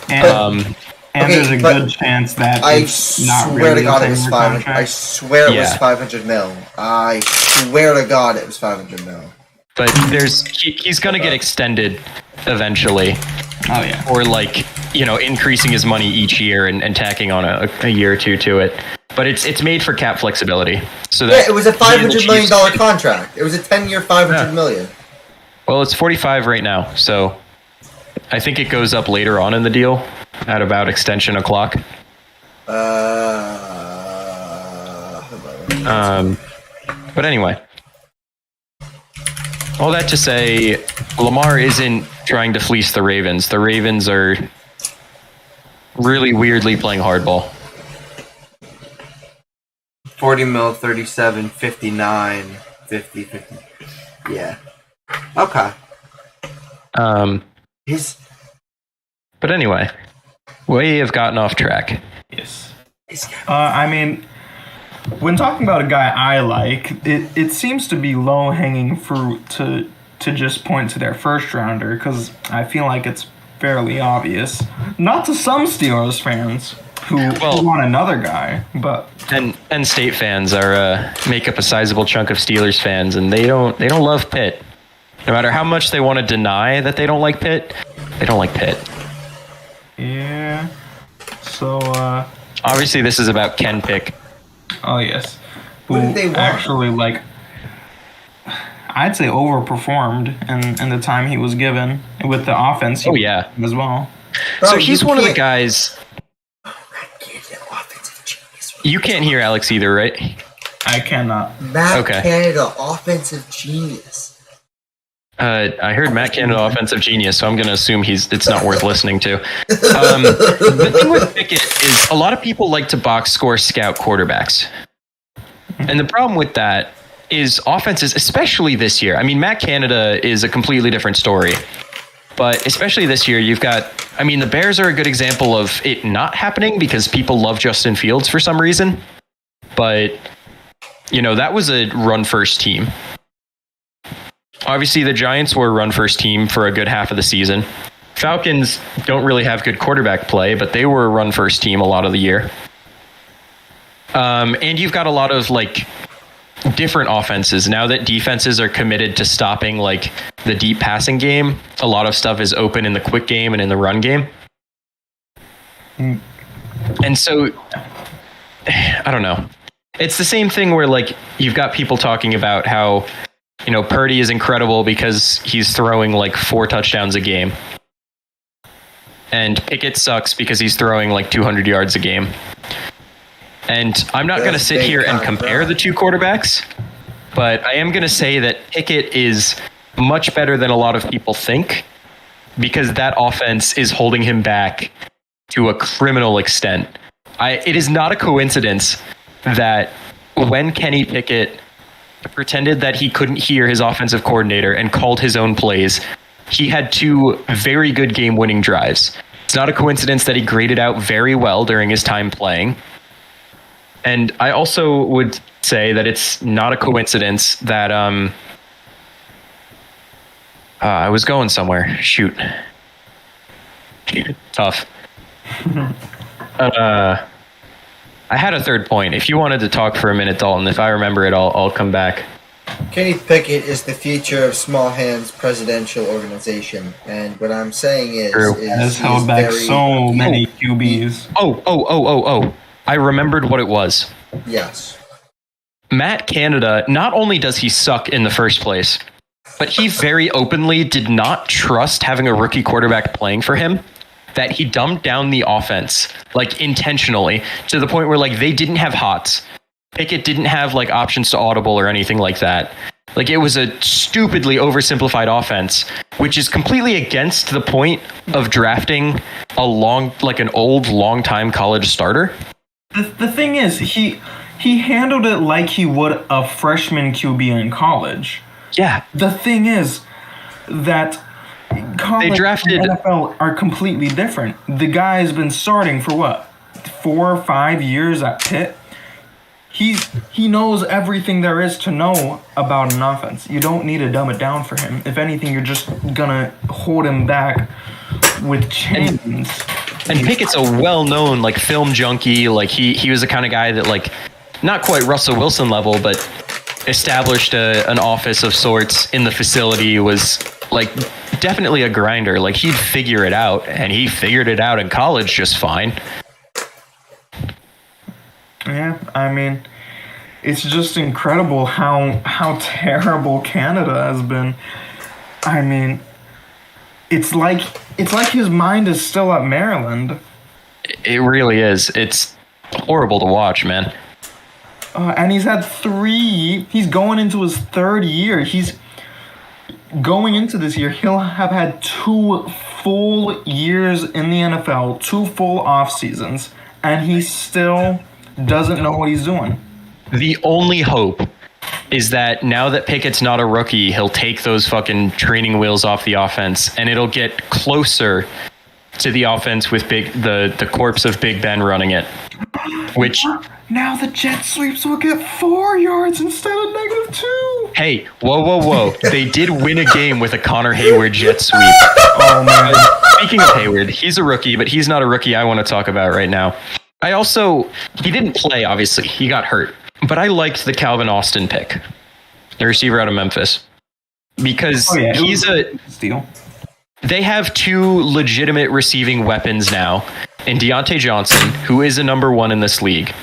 And there's a good chance that it's not really to God it was 500. I swear it was 500 mil. I swear to God it was 500 mil. But he's going to get extended eventually. Oh yeah. Or like, increasing his money each year and tacking on a year or two to it. But it's made for cap flexibility. So that it was a $500 million contract. It was a 10-year, $500 million. Well, it's 45 right now, so I think it goes up later on in the deal at about extension o'clock. But anyway, all that to say, Lamar isn't trying to fleece the Ravens. The Ravens are really weirdly playing hardball. 40 mil, 37, 59, 50, 50. Yeah. Okay. But anyway, we have gotten off track. Yes. I mean, when talking about a guy I like, it seems to be low-hanging fruit to just point to their first rounder, because I feel like it's fairly obvious. Not to some Steelers fans who want another guy, but and State fans are make up a sizable chunk of Steelers fans, and they don't love Pitt. No matter how much they want to deny that they don't like Pitt, they don't like Pitt. Yeah. So obviously this is about Ken Pick. Oh yes. Who did they want? Actually, like, I'd say overperformed in the time he was given with the offense. As well. Bro, so he's one of the guys. You can't hear Alex either, right? I cannot. Matt Canada, offensive genius. I heard Matt Canada, offensive genius, so I'm going to assume it's not worth listening to. The thing with Pickett is a lot of people like to box score scout quarterbacks. And the problem with that is offenses, especially this year. I mean, Matt Canada is a completely different story. But especially this year, the Bears are a good example of it not happening because people love Justin Fields for some reason. But, that was a run-first team. Obviously, the Giants were a run-first team for a good half of the season. Falcons don't really have good quarterback play, but they were a run-first team a lot of the year. And you've got a lot of, different offenses. Now that defenses are committed to stopping, the deep passing game, a lot of stuff is open in the quick game and in the run game. And so, I don't know. It's the same thing where, you've got people talking about how, Purdy is incredible because he's throwing, 4 touchdowns a game. And Pickett sucks because he's throwing, 200 yards a game. And I'm not going to sit here and compare the two quarterbacks, but I am going to say that Pickett is much better than a lot of people think because that offense is holding him back to a criminal extent. It is not a coincidence that when Kenny Pickett pretended that he couldn't hear his offensive coordinator and called his own plays, he had 2 very good game-winning drives. It's not a coincidence that he graded out very well during his time playing. And I also would say that it's not a coincidence that I was going somewhere. Shoot. Tough. I had a third point. If you wanted to talk for a minute, Dalton, if I remember it, I'll come back. Kenny Pickett is the future of small hands presidential organization, and what I'm saying is has held back so many QBs. Oh! I remembered what it was. Yes. Matt Canada, not only does he suck in the first place, but he very openly did not trust having a rookie quarterback playing for him, that he dumbed down the offense, intentionally, to the point where, they didn't have hots. Pickett didn't have, options to audible or anything like that. It was a stupidly oversimplified offense, which is completely against the point of drafting an old, long-time college starter. The thing is, he handled it like he would a freshman QB in college. Yeah. The thing is that college and NFL are completely different. The guy has been starting for 4 or 5 years at Pitt. He knows everything there is to know about an offense. You don't need to dumb it down for him. If anything, you're just gonna hold him back with chains. And Pickett's a well-known film junkie. He was the kind of guy that not quite Russell Wilson level, but established an office of sorts in the facility. Was definitely a grinder. He'd figure it out, and he figured it out in college just fine. Yeah, it's just incredible how terrible Canada has been. It's like his mind is still at Maryland. It really is. It's horrible to watch, man. And he's had he's going into his 3rd year. He's going into this year, he'll have had 2 full years in the NFL, 2 full off seasons, and he still doesn't know what he's doing. The only hope is that now that Pickett's not a rookie, he'll take those fucking training wheels off the offense, and it'll get closer to the offense with the corpse of Big Ben running it. Which now the jet sweeps will get 4 yards instead of -2. Hey, whoa! They did win a game with a Connor Hayward jet sweep. Oh man! Speaking of Hayward, he's a rookie, but he's not a rookie I want to talk about right now. He didn't play, obviously. He got hurt. But I liked the Calvin Austin pick, the receiver out of Memphis, because he's a steal. They have 2 legitimate receiving weapons now, in Deontay Johnson, who is a number 1 in this league,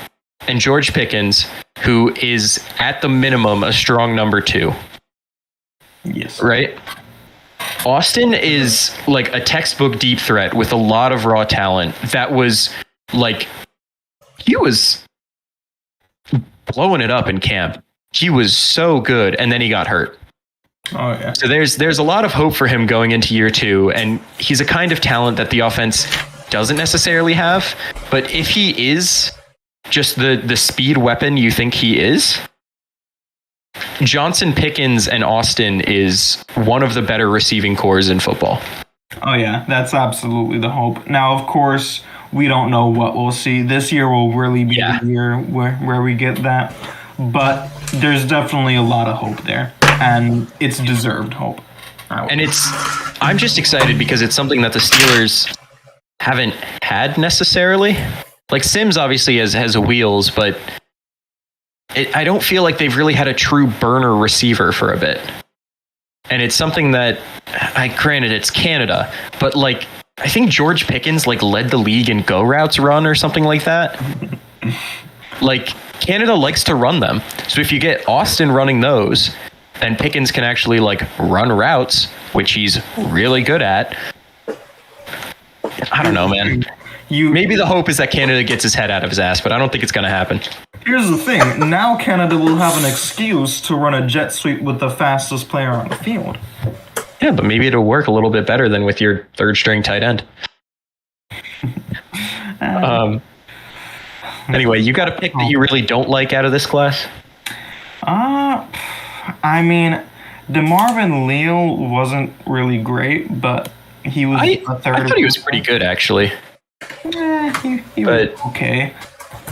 and George Pickens, who is at the minimum a strong number 2. Yes. Right? Austin is a textbook deep threat with a lot of raw talent that was he was blowing it up in camp. He was so good, and then he got hurt. Oh yeah. So there's a lot of hope for him going into year 2, and he's a kind of talent that the offense doesn't necessarily have. But if he is just the speed weapon you think he is, Johnson, Pickens, and Austin is one of the better receiving cores in football. Oh yeah, that's absolutely the hope. Now, of course, we don't know what we'll see. This year will really be the year where we get that. But there's definitely a lot of hope there, and it's deserved hope. And I'm just excited because it's something that the Steelers haven't had necessarily. Like Sims obviously has wheels, but I don't feel like they've really had a true burner receiver for a bit. And it's something that, granted, it's Canada, but like I think George Pickens like led the league in go routes run or something like that. Like Canada likes to run them. So if you get Austin running those, then Pickens can actually like run routes, which he's really good at. I don't know, man. Maybe the hope is that Canada gets his head out of his ass, but I don't think it's going to happen. Here's the thing. Now Canada will have an excuse to run a jet sweep with the fastest player on the field. Yeah, but maybe it'll work a little bit better than with your third string tight end. Anyway, you got a pick that you really don't like out of this class? I mean, DeMarvin Leal wasn't really great, but he was I third. thought he was pretty good, actually. He was okay.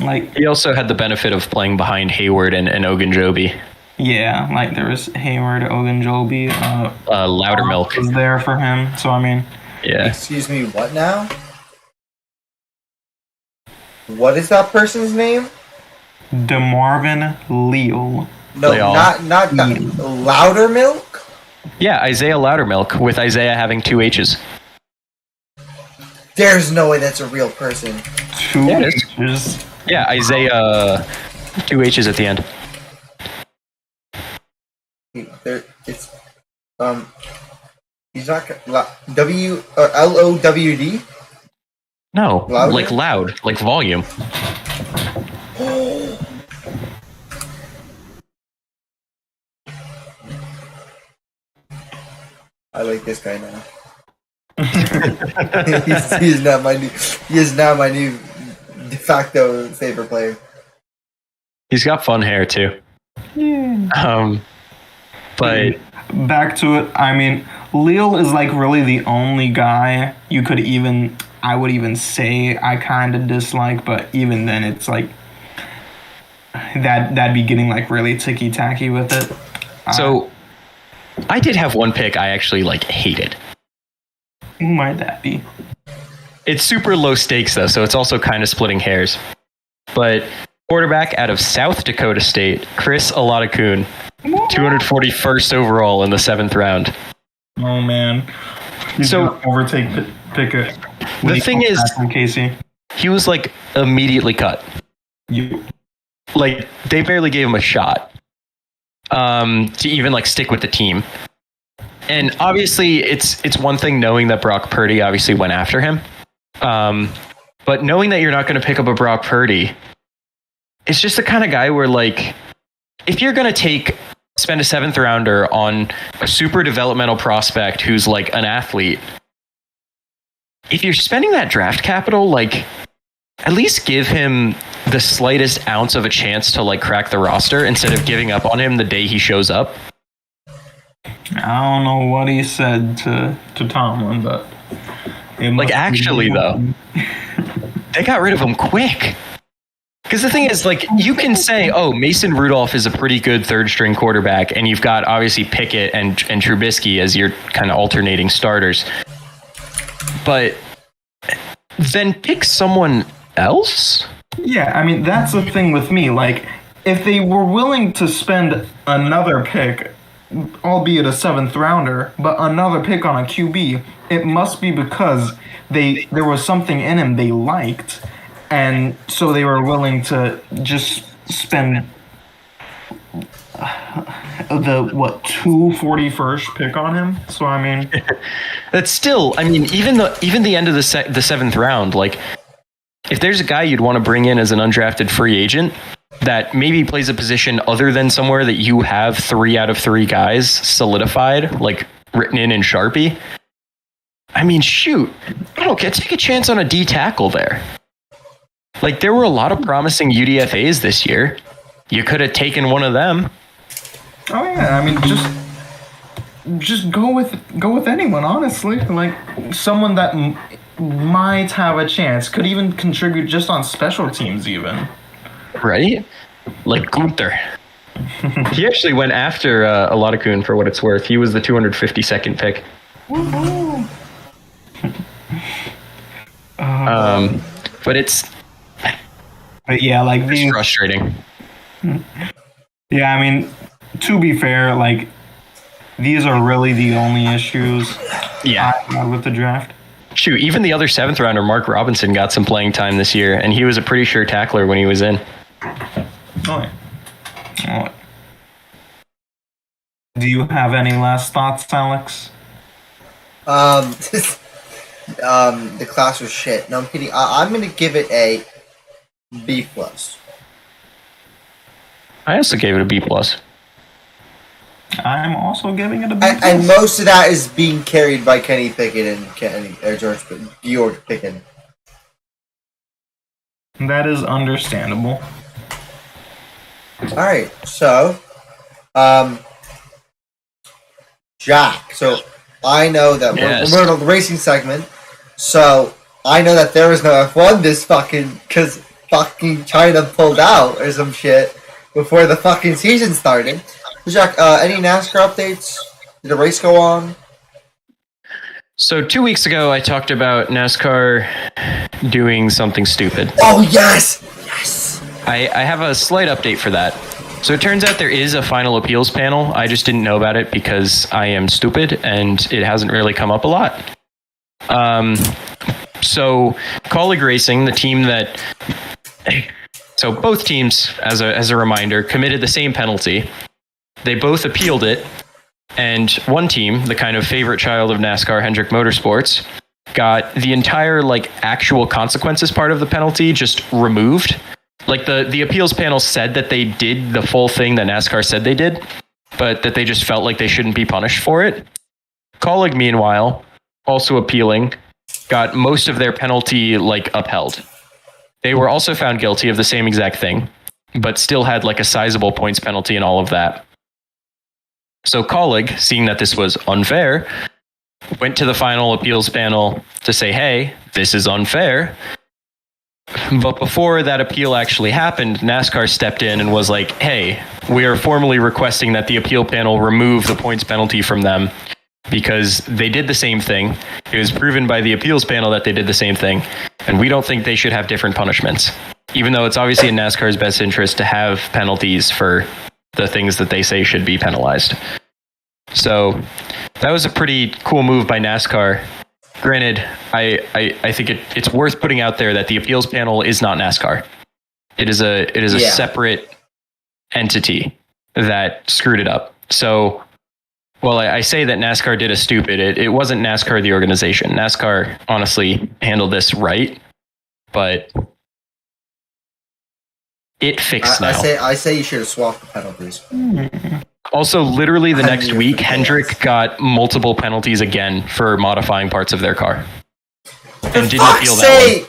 Like he also had the benefit of playing behind Hayward and Ogunjobi. Yeah, like there was Hayward, Ogunjobi. Loudermilk was there for him. So I mean, yeah. Excuse me, what now? What is that person's name? DeMarvin Leal. No, not that. Loudermilk? Yeah, Isaiah Loudermilk, with Isaiah having 2 H's. There's no way that's a real person. 2 H's? Yeah, Isaiah, 2 H's at the end. It's he's not Lowd. No, Louder? like loud, like volume. I like this guy now. He is now my new de facto favorite player. He's got fun hair too. Yeah. But back to it. I mean, Leal is like really the only guy I would even say I kind of dislike, but even then it's like that'd be getting like really ticky-tacky with it. So I did have one pick I actually like hated. Who might that be? It's super low stakes though, so it's also kind of splitting hairs. But quarterback out of South Dakota State, Chris Olatakun, 241st overall in the 7th round. Oh man. He's so overtake Pickett. The thing is, Casey, he was like immediately cut. Like they barely gave him a shot to even like stick with the team. And obviously, it's one thing knowing that Brock Purdy obviously went after him, but knowing that you're not going to pick up a Brock Purdy, it's just the kind of guy where like if you're going to spend a 7th rounder on a super developmental prospect who's like an athlete. If you're spending that draft capital, like at least give him the slightest ounce of a chance to like crack the roster instead of giving up on him the day he shows up. I don't know what he said to Tomlin, but like actually though, they got rid of him quick. Because the thing is, like, you can say, oh, Mason Rudolph is a pretty good 3rd string quarterback, and you've got obviously Pickett and Trubisky as your kind of alternating starters. But then pick someone else? Yeah, I mean, that's the thing with me. Like, if they were willing to spend another pick, albeit a 7th rounder, but another pick on a QB, it must be because there was something in him they liked. And so they were willing to just spend the 241st pick on him. So I mean, that's still. I mean, even the end of the 7th round. Like, if there's a guy you'd want to bring in as an undrafted free agent, that maybe plays a position other than somewhere that you have 3 out of 3 guys solidified, like written in Sharpie. I mean, shoot, I don't get take a chance on a D tackle there. Like, there were a lot of promising UDFAs this year. You could have taken one of them. Oh yeah, I mean, just go with anyone, honestly. Like, someone that might have a chance, could even contribute just on special teams even. Right? Like Gunther. He actually went after Alodakun for what it's worth. He was the 252nd pick. Woohoo! But it's frustrating. Yeah, I mean, to be fair, like, these are really the only issues I have with the draft. Shoot, even the other 7th rounder, Mark Robinson, got some playing time this year, and he was a pretty sure tackler when he was in. Oh, yeah. Do you have any last thoughts, Alex? The class was shit. No, I'm kidding. I'm gonna give it a B+. I also gave it a B+. I'm also giving it a B+. And most of that is being carried by Kenny Pickett and George Pickett. That is understandable. Alright, so Jack, so I know that we're in the racing segment, so I know that there is no F1 this because fucking China pulled out or some shit before the fucking season started. Jack, any NASCAR updates? Did the race go on? So 2 weeks ago, I talked about NASCAR doing something stupid. Oh, yes! Yes! I have a slight update for that. So it turns out there is a final appeals panel. I just didn't know about it because I am stupid and it hasn't really come up a lot. So Colleague Racing, the team that... So both teams, as a reminder, committed the same penalty. They both appealed it. And one team, the kind of favorite child of NASCAR, Hendrick Motorsports, got the entire actual consequences part of the penalty just removed. Like the appeals panel said that they did the full thing that NASCAR said they did, but that they just felt like they shouldn't be punished for it. Colleague, meanwhile, also appealing, got most of their penalty upheld. They were also found guilty of the same exact thing, but still had a sizable points penalty and all of that. So Colleague, seeing that this was unfair, went to the final appeals panel to say, hey, this is unfair. But before that appeal actually happened, NASCAR stepped in and was like, hey, we are formally requesting that the appeal panel remove the points penalty from them because they did the same thing. It was proven by the appeals panel that they did the same thing, and we don't think they should have different punishments, even though it's obviously in NASCAR's best interest to have penalties for the things that they say should be penalized. So that was a pretty cool move by NASCAR. Granted, I think it's worth putting out there that the appeals panel is not NASCAR. It is a separate entity that screwed it up. So, well, I say that NASCAR did a stupid. It wasn't NASCAR the organization. NASCAR honestly handled this right, but it fixed now. I say you should have swapped the penalties. Also, literally the next week, Hendrick got multiple penalties again for modifying parts of their car. And didn't appeal that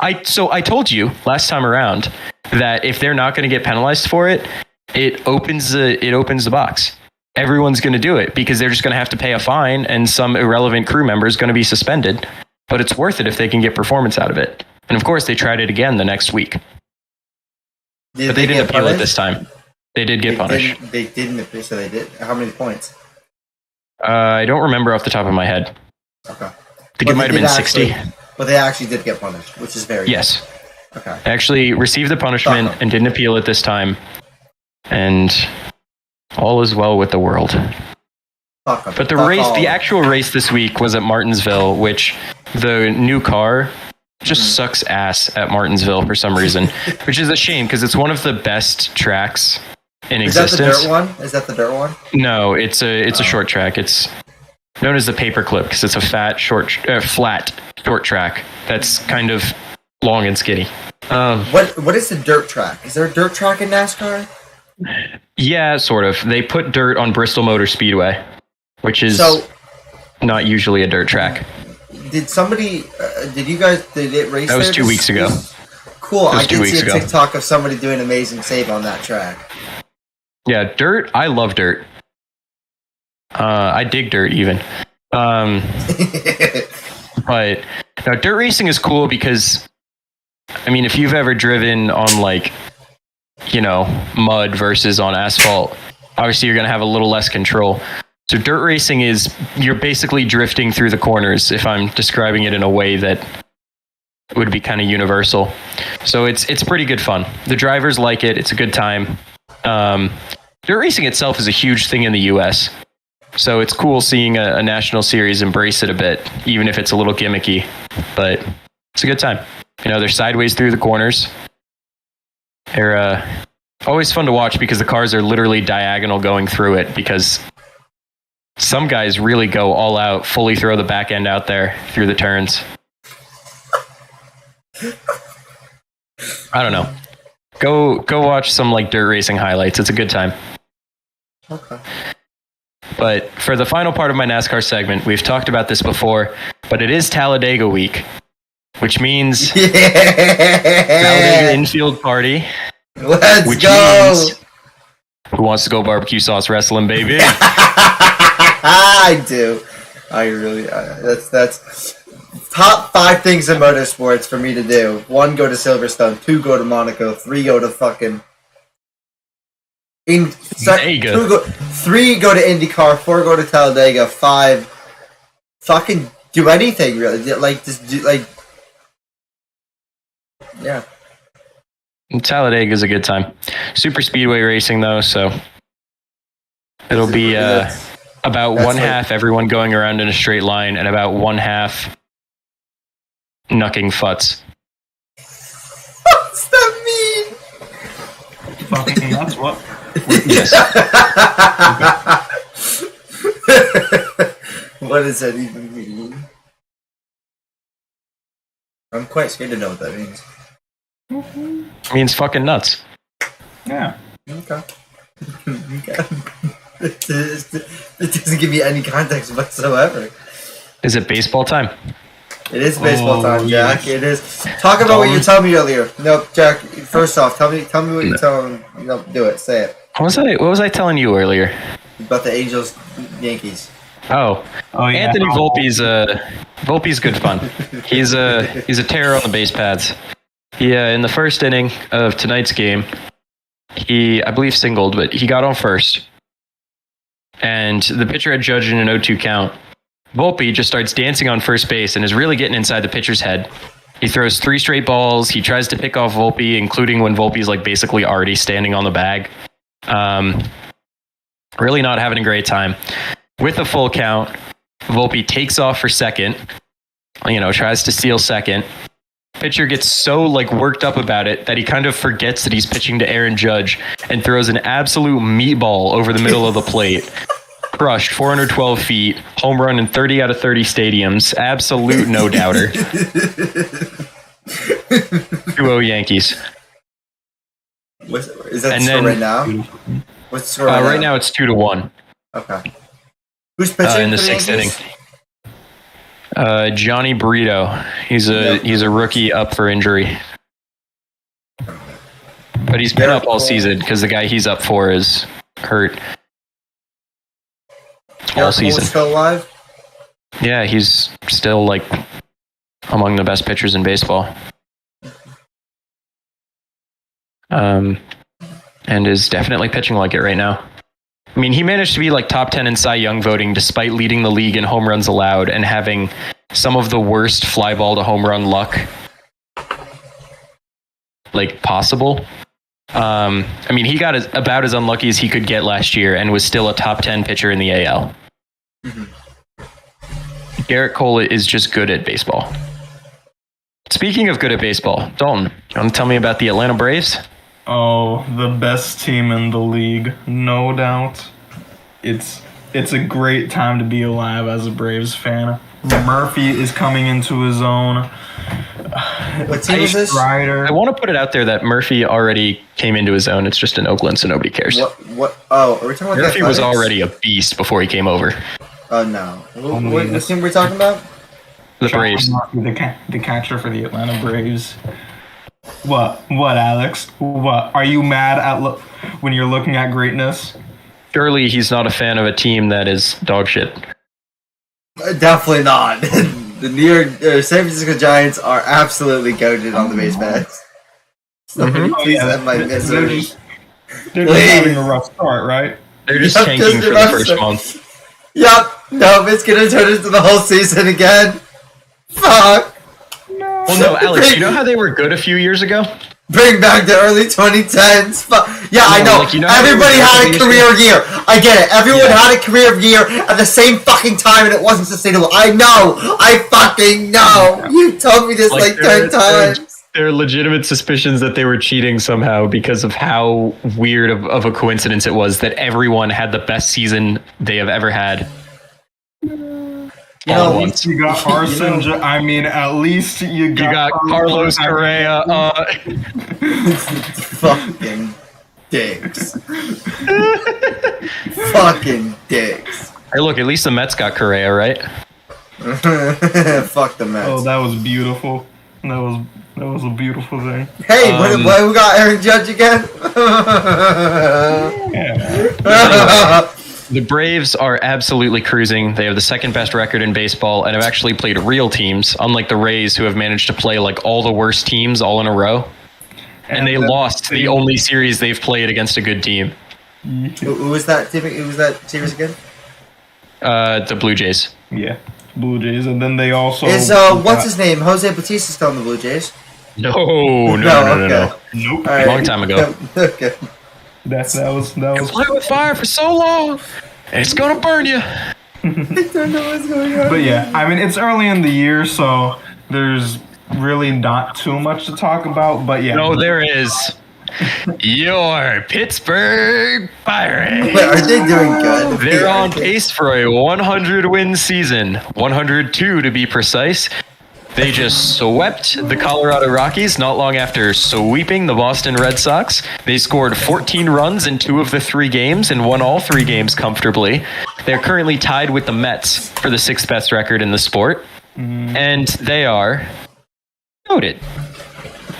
one. So I told you last time around that if they're not going to get penalized for it, it opens the box. Everyone's going to do it because they're just going to have to pay a fine and some irrelevant crew member is going to be suspended. But it's worth it if they can get performance out of it. And of course, they tried it again the next week. But they didn't appeal it this time. They did get punished. They didn't appeal, so they did. How many points? I don't remember off the top of my head. Okay. I think it might have been 60. But they actually did get punished, which is very good. Okay. They actually received the punishment and didn't appeal it this time. And all is well with the world. But the actual race this week was at Martinsville, which the new car just sucks ass at Martinsville for some reason, which is a shame because it's one of the best tracks in existence. Is that the dirt one? No, it's a short track. It's known as the paperclip because it's a flat short track that's kind of long and skinny. What is the dirt track? Is there a dirt track in NASCAR? Yeah, sort of. They put dirt on Bristol Motor Speedway, which is not usually a dirt track. Did it race? That was 2 weeks ago. Cool. I did see a TikTok of somebody doing an amazing save on that track. Yeah, dirt. I love dirt. I dig dirt even. But no, dirt racing is cool because, I mean, if you've ever driven on like, mud versus on asphalt, obviously you're going to have a little less control. So dirt racing is, you're basically drifting through the corners, if I'm describing it in a way that would be kind of universal. So it's pretty good fun. The drivers like it. It's a good time. Dirt racing itself is a huge thing in the US. So it's cool seeing a national series embrace it a bit, even if it's a little gimmicky. But it's a good time. They're sideways through the corners. They're always fun to watch because the cars are literally diagonal going through it, because some guys really go all out, fully throw the back end out there through the turns. I don't know. Go watch some like dirt racing highlights. It's a good time. Okay. But for the final part of my NASCAR segment, we've talked about this before, but it is Talladega week, which means Talladega infield party. Let's go. Means, who wants to go barbecue sauce wrestling, baby? I do. I really. That's top 5 things in motorsports for me to do. 1, go to Silverstone. 2, go to Monaco. 3, go to fucking. 3, go to IndyCar. 4, go to Talladega. 5, fucking do anything really. Like just do yeah. Talladega is a good time. Super speedway racing though, so it'll be about one half everyone going around in a straight line and about one half knucking futz. What's that mean? Fucking nuts, what? Yes. What does that even mean? I'm quite scared to know what that means. It means fucking nuts. Yeah. Okay. It doesn't give me any context whatsoever. Is it baseball time? It is baseball time, Jack. Yes. It is. Talk about what you told me earlier. No, Jack. First off, tell me what you told him. No, do it. Say it. What was I telling you earlier? About the Angels, Yankees. Oh yeah. Anthony Volpe's good fun. He's a terror on the base paths. He in the first inning of tonight's game, he I believe singled, but he got on first, and the pitcher had judged in an 0-2 count. Volpe just starts dancing on first base and is really getting inside the pitcher's head. He throws 3 straight balls. He tries to pick off Volpe, including when Volpe's like basically already standing on the bag. Really not having a great time. With a full count, Volpe takes off for second. Tries to steal second. Pitcher gets so worked up about it that he kind of forgets that he's pitching to Aaron Judge and throws an absolute meatball over the middle of the plate. Crushed 412 feet, home run in 30 out of 30 stadiums. Absolute no doubter. 2-0 Yankees. Is that the score right now? What's the score right now? It's 2-1. Okay. Who's pitching in the 6th inning? Johnny Burrito. He's a rookie up for injury. But he's been up all season because the guy he's up for is hurt. All season. Still alive? Yeah, he's still among the best pitchers in baseball. And is definitely pitching like it right now. I mean, he managed to be top 10 in Cy Young voting despite leading the league in home runs allowed and having some of the worst fly ball to home run luck possible. I mean, he got about as unlucky as he could get last year and was still a top 10 pitcher in the AL. Mm-hmm. Garrett Cole is just good at baseball. Speaking of good at baseball, Dalton, you want to tell me about the Atlanta Braves? Oh, the best team in the league, no doubt. It's a great time to be alive as a Braves fan. Murphy is coming into his own. What team is this? I want to put it out there that Murphy already came into his own. It's just in Oakland, so nobody cares. What? Oh, are we talking about Murphy was already a beast before he came over. Oh, no. What team are we talking about? The Braves. The catcher for the Atlanta Braves. What, Alex? What? Are you mad at when you're looking at greatness? Surely he's not a fan of a team that is dog shit. Definitely not. The San Francisco Giants are absolutely goated on the base pads. Please have my misery. They're just having a rough start, right? They're just tanking for the first month. Yep. No, it's gonna turn into the whole season again. Fuck. No. Well, no, Alex, you know how they were good a few years ago? Bring back the early 2010s. Yeah, I know. Like, Everybody had a career year. I get it. Everyone had a career year at the same fucking time, and it wasn't sustainable. I know. I fucking know. You told me this like 10 times. There are legitimate suspicions that they were cheating somehow because of how weird of a coincidence it was that everyone had the best season they have ever had. All at once. You got Arson. At least you got Carlos Correa. Fucking dicks. Fucking dicks. Hey, look, at least the Mets got Correa, right? Fuck the Mets. Oh, that was beautiful. That was a beautiful thing. Hey, what we got Aaron Judge again? The Braves are absolutely cruising. They have the second best record in baseball and have actually played real teams, unlike the Rays, who have managed to play like all the worst teams all in a row. And they lost the only series they've played against a good team. Who was that team? Who was that series again? The Blue Jays. Yeah, Blue Jays, and then they also what's his name? Jose Bautista still in the Blue Jays? No. Nope. Right. Long time ago. Okay. That was. Play with fire for so long, and it's gonna burn you. I don't know what's going on. But yeah, it's early in the year, so there's really not too much to talk about. But yeah, No, there is. Your Pittsburgh Pirates. Wait, are they doing good? They're on pace for a 100-win season. 102 to be precise. They just swept the Colorado Rockies not long after sweeping the Boston Red Sox. They scored 14 runs in 2 of the 3 games and won all 3 games comfortably. They're currently tied with the Mets for the 6th best record in the sport. And they are noted.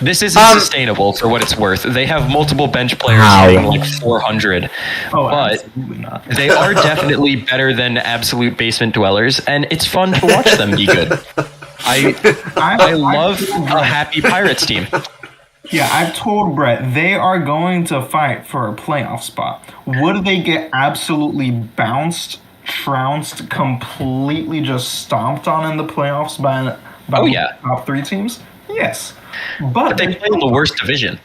This isn't sustainable for what it's worth. They have multiple bench players hitting like 400. But absolutely not. they are definitely better than absolute basement dwellers, and it's fun to watch them be good. I love a happy Pirates team. Yeah, I've told Brett they are going to fight for a playoff spot. Would they get absolutely bounced, trounced, completely just stomped on in the playoffs by the top 3 teams? Yes. But they play in the worst division.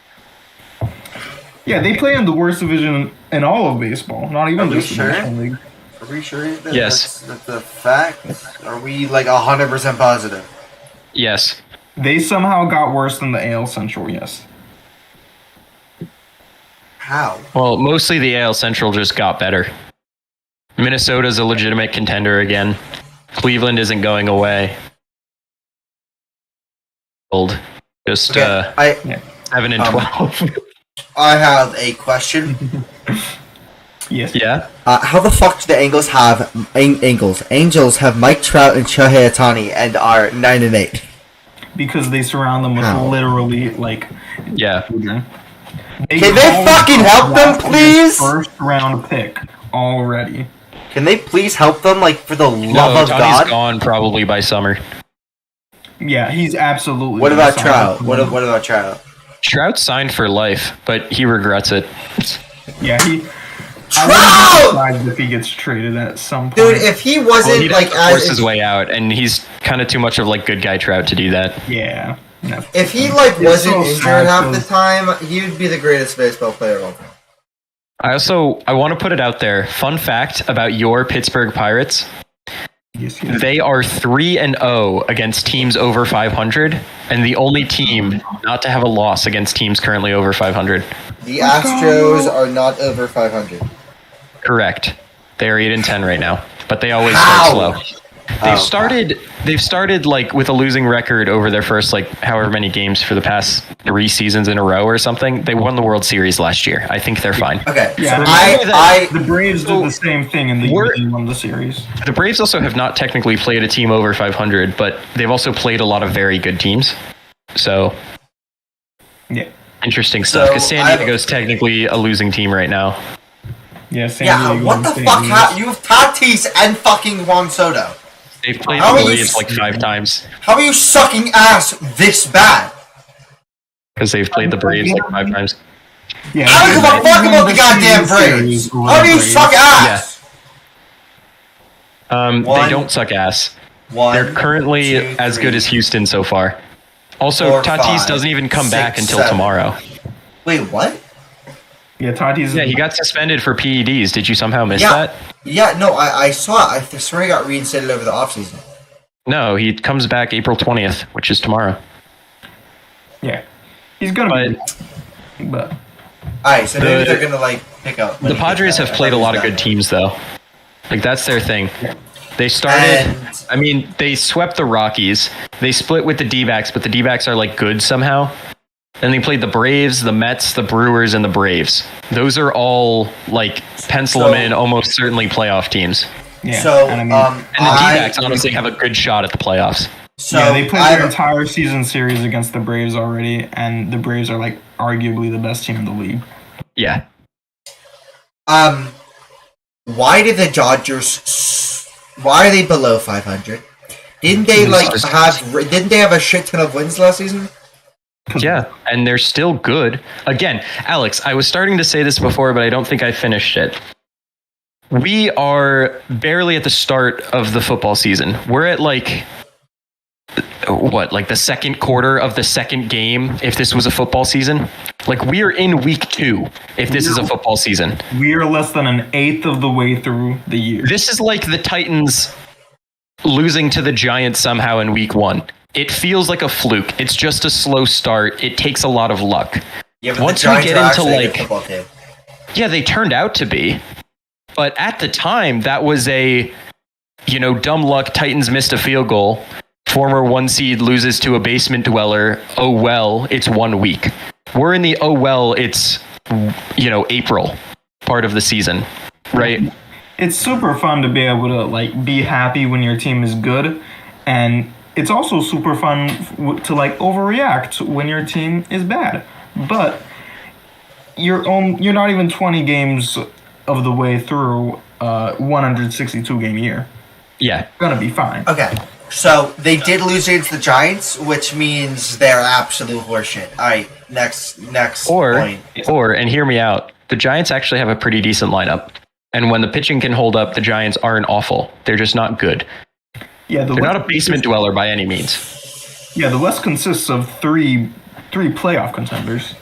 Yeah, they play in the worst division in all of baseball, not even just the National League. Are we sure that Yes. that's the fact? Are we like 100% positive? Yes. They somehow got worse than the AL Central, yes. How? Well, mostly the AL Central just got better. Minnesota's a legitimate contender again. Cleveland isn't going away. Just 7 and 12. I have a question. Yes. Yeah. How the fuck do the Angels have Mike Trout and Shohei Ohtani and are 9 and 8? Because they surround them with literally children. Can they fucking help them, please? First round pick already. Can they please help them, like, for the love of God? Ohtani's gone probably by summer. Yeah, he's absolutely. What about Trout? What about Trout? Trout signed for life, but he regrets it. Yeah, Trout! I wouldn't be surprised if he gets traded at some point. Dude, if he wasn't he force his way out, and he's kind of too much of like good guy Trout to do that. Yeah. No. If he wasn't injured half the time, he would be the greatest baseball player of all time. I want to put it out there. Fun fact about your Pittsburgh Pirates. Yes. They are 3-0 against teams over 500, and the only team not to have a loss against teams currently over 500. The Astros are not over 500. Correct. They are 8-10 right now, but they always start slow. They've started like with a losing record over their first like however many games for the past 3 seasons in a row or something. They won the World Series last year. I think they're fine. Okay. Yeah, So the Braves did the same thing and they won the series. The Braves also have not technically played a team over 500, but they've also played a lot of very good teams. So, yeah, interesting stuff. Because San Diego's technically a losing team right now. Yeah, San Diego. What the fuck? You have Tatis and fucking Juan Soto. They've played the Braves like 5 times. How are you sucking ass this bad? Because they've played the Braves like 5 times. Yeah, I don't give a fuck about the goddamn Braves. How do you suck ass? They don't suck ass. They're currently as good as Houston so far. Also, Tatis doesn't even come back until tomorrow. Wait, what? Yeah, Tatis. Yeah, he got suspended for PEDs. Did you somehow miss that? Yeah, no, I saw it. I swear he got reinstated over the offseason. No, he comes back April 20th, which is tomorrow. Yeah, he's gonna be. But alright, so maybe they're gonna like pick up. The Padres have played a lot of good teams, though. Like that's their thing. They started. I mean, they swept the Rockies. They split with the D-backs, but the D-backs are like good somehow. Then they played the Braves, the Mets, the Brewers, and the Braves. Those are all like pencil them in, almost certainly playoff teams. Yeah, so and the D-backs honestly have a good shot at the playoffs. So yeah, they played their entire season series against the Braves already, and the Braves are like arguably the best team in the league. Yeah. Why did the Dodgers? Why are they below 500? Didn't they Didn't they have a shit ton of wins last season? Yeah, and they're still good. Again, Alex, I was starting to say this before, but I don't think I finished it. We are barely at the start of the football season. We're at like the second quarter of the second game if this was a football season? Like we are in week 2 if this is a football season. We are less than an eighth of the way through the year. This is like the Titans losing to the Giants somehow in week 1. It feels like a fluke. It's just a slow start. It takes a lot of luck. Yeah, but once we get into like, yeah, they turned out to be, but at the time that was a, dumb luck. Titans missed a field goal. Former 1 seed loses to a basement dweller. Oh well, it's 1 week. We're in the it's April part of the season, right? It's super fun to be able to like be happy when your team is good, and it's also super fun to like overreact when your team is bad. But you're not even 20 games of the way through 162 game year. Yeah, gonna be fine. Okay, so they did lose against the Giants, which means they're absolute horseshit. All right, next point. And hear me out. The Giants actually have a pretty decent lineup, and when the pitching can hold up, the Giants aren't awful. They're just not good. Yeah, they're not a basement dweller by any means. Yeah, the West consists of three playoff contenders.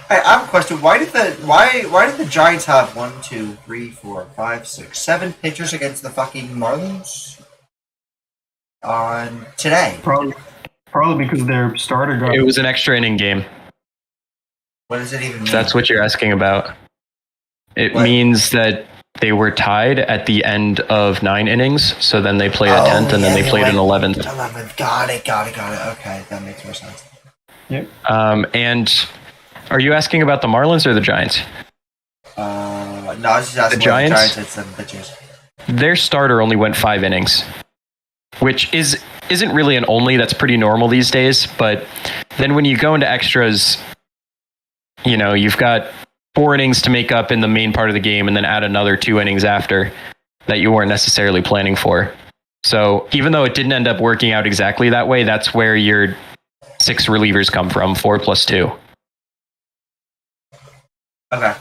I have a question. Why did the Giants have 1, 2, 3, 4, 5, 6, 7 pitchers against the fucking Marlins on today? Probably because their starter got. It was an extra inning game. What does it even mean? That's what you're asking about. It means that they were tied at the end of 9 innings, so then they played a 10th, and then they played an 11th. 11th. Got it. Okay, that makes more sense. Yep. And are you asking about the Marlins or the Giants? No, I was just asking the Giants had 7 pitchers. Their starter only went 5 innings, which isn't really an only. That's pretty normal these days. But then when you go into extras, you've got 4 innings to make up in the main part of the game and then add another 2 innings after that you weren't necessarily planning for. So even though it didn't end up working out exactly that way, that's where your 6 relievers come from, 4 plus 2. Okay.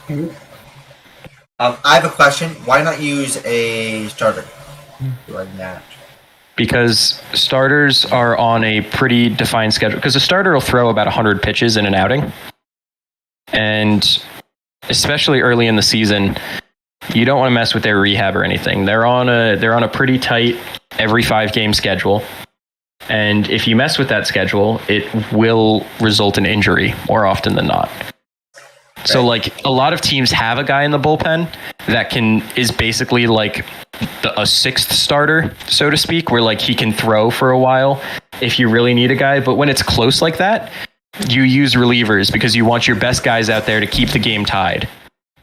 I have a question. Why not use a starter right now? Because starters are on a pretty defined schedule. Because a starter will throw about 100 pitches in an outing. And especially early in the season, you don't want to mess with their rehab or anything. They're on a pretty tight every 5 game schedule. And if you mess with that schedule, it will result in injury more often than not. So like a lot of teams have a guy in the bullpen that is basically like a sixth starter, so to speak, where like he can throw for a while if you really need a guy. But when it's close like that, you use relievers because you want your best guys out there to keep the game tied.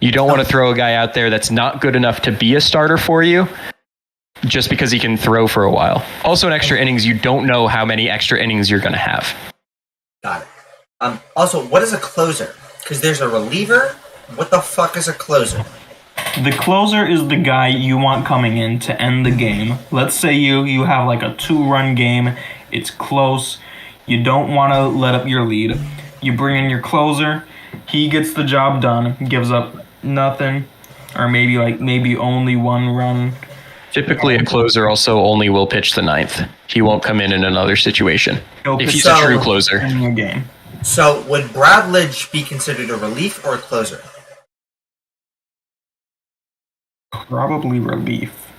You don't want to throw a guy out there that's not good enough to be a starter for you just because he can throw for a while. Also, in extra innings, you don't know how many extra innings you're going to have. Got it. Also, what is a closer? Because there's a reliever. What the fuck is a closer? The closer is the guy you want coming in to end the game. Let's say you have like a 2-run game. It's close. You don't want to let up your lead. You bring in your closer. He gets the job done. Gives up nothing, or maybe only 1 run. Typically, a closer also only will pitch the 9th. He won't come in another situation if he's a true closer. In the game. So, would Brad Lidge be considered a relief or a closer? Probably relief.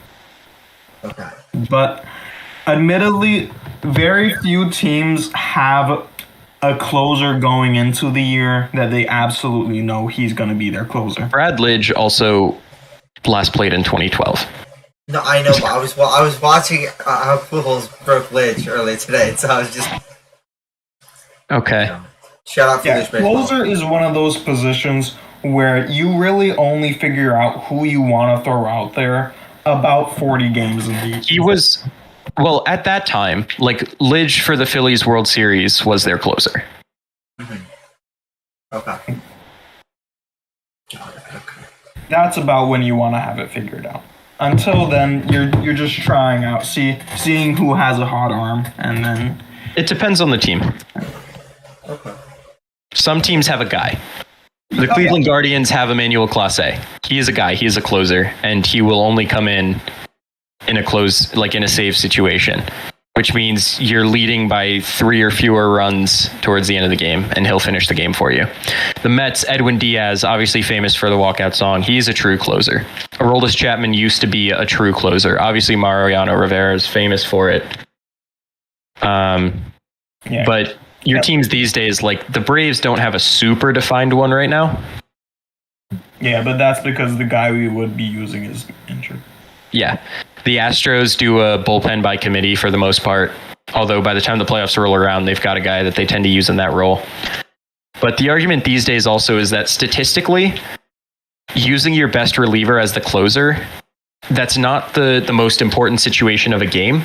Okay. But admittedly, very few teams have a closer going into the year that they absolutely know he's going to be their closer. Brad Lidge also last played in 2012. No, I know, but I was watching how Pujols broke Lidge earlier today, so I was just... Okay. Shout out to Lidge baseball. Closer is one of those positions where you really only figure out who you want to throw out there about 40 games in the year. He was... Well, at that time, like, Lidge for the Phillies World Series was their closer. Mm-hmm. Okay. That's about when you want to have it figured out. Until then, you're just trying out, seeing who has a hot arm, and then... It depends on the team. Okay. Some teams have a guy. The Cleveland Guardians have Emmanuel Clase. He is a guy. He is a closer, and he will only come in a save situation, which means you're leading by 3 or fewer runs towards the end of the game, and he'll finish the game for you. The Mets, Edwin Diaz, obviously famous for the walkout song. He's a true closer. Aroldis Chapman used to be a true closer. Obviously, Mariano Rivera is famous for it. But your teams these days, like the Braves, don't have a super defined one right now. Yeah, but that's because the guy we would be using is injured. Yeah. The Astros do a bullpen by committee for the most part, although by the time the playoffs roll around, they've got a guy that they tend to use in that role. But the argument these days also is that statistically, using your best reliever as the closer, that's not the most important situation of a game.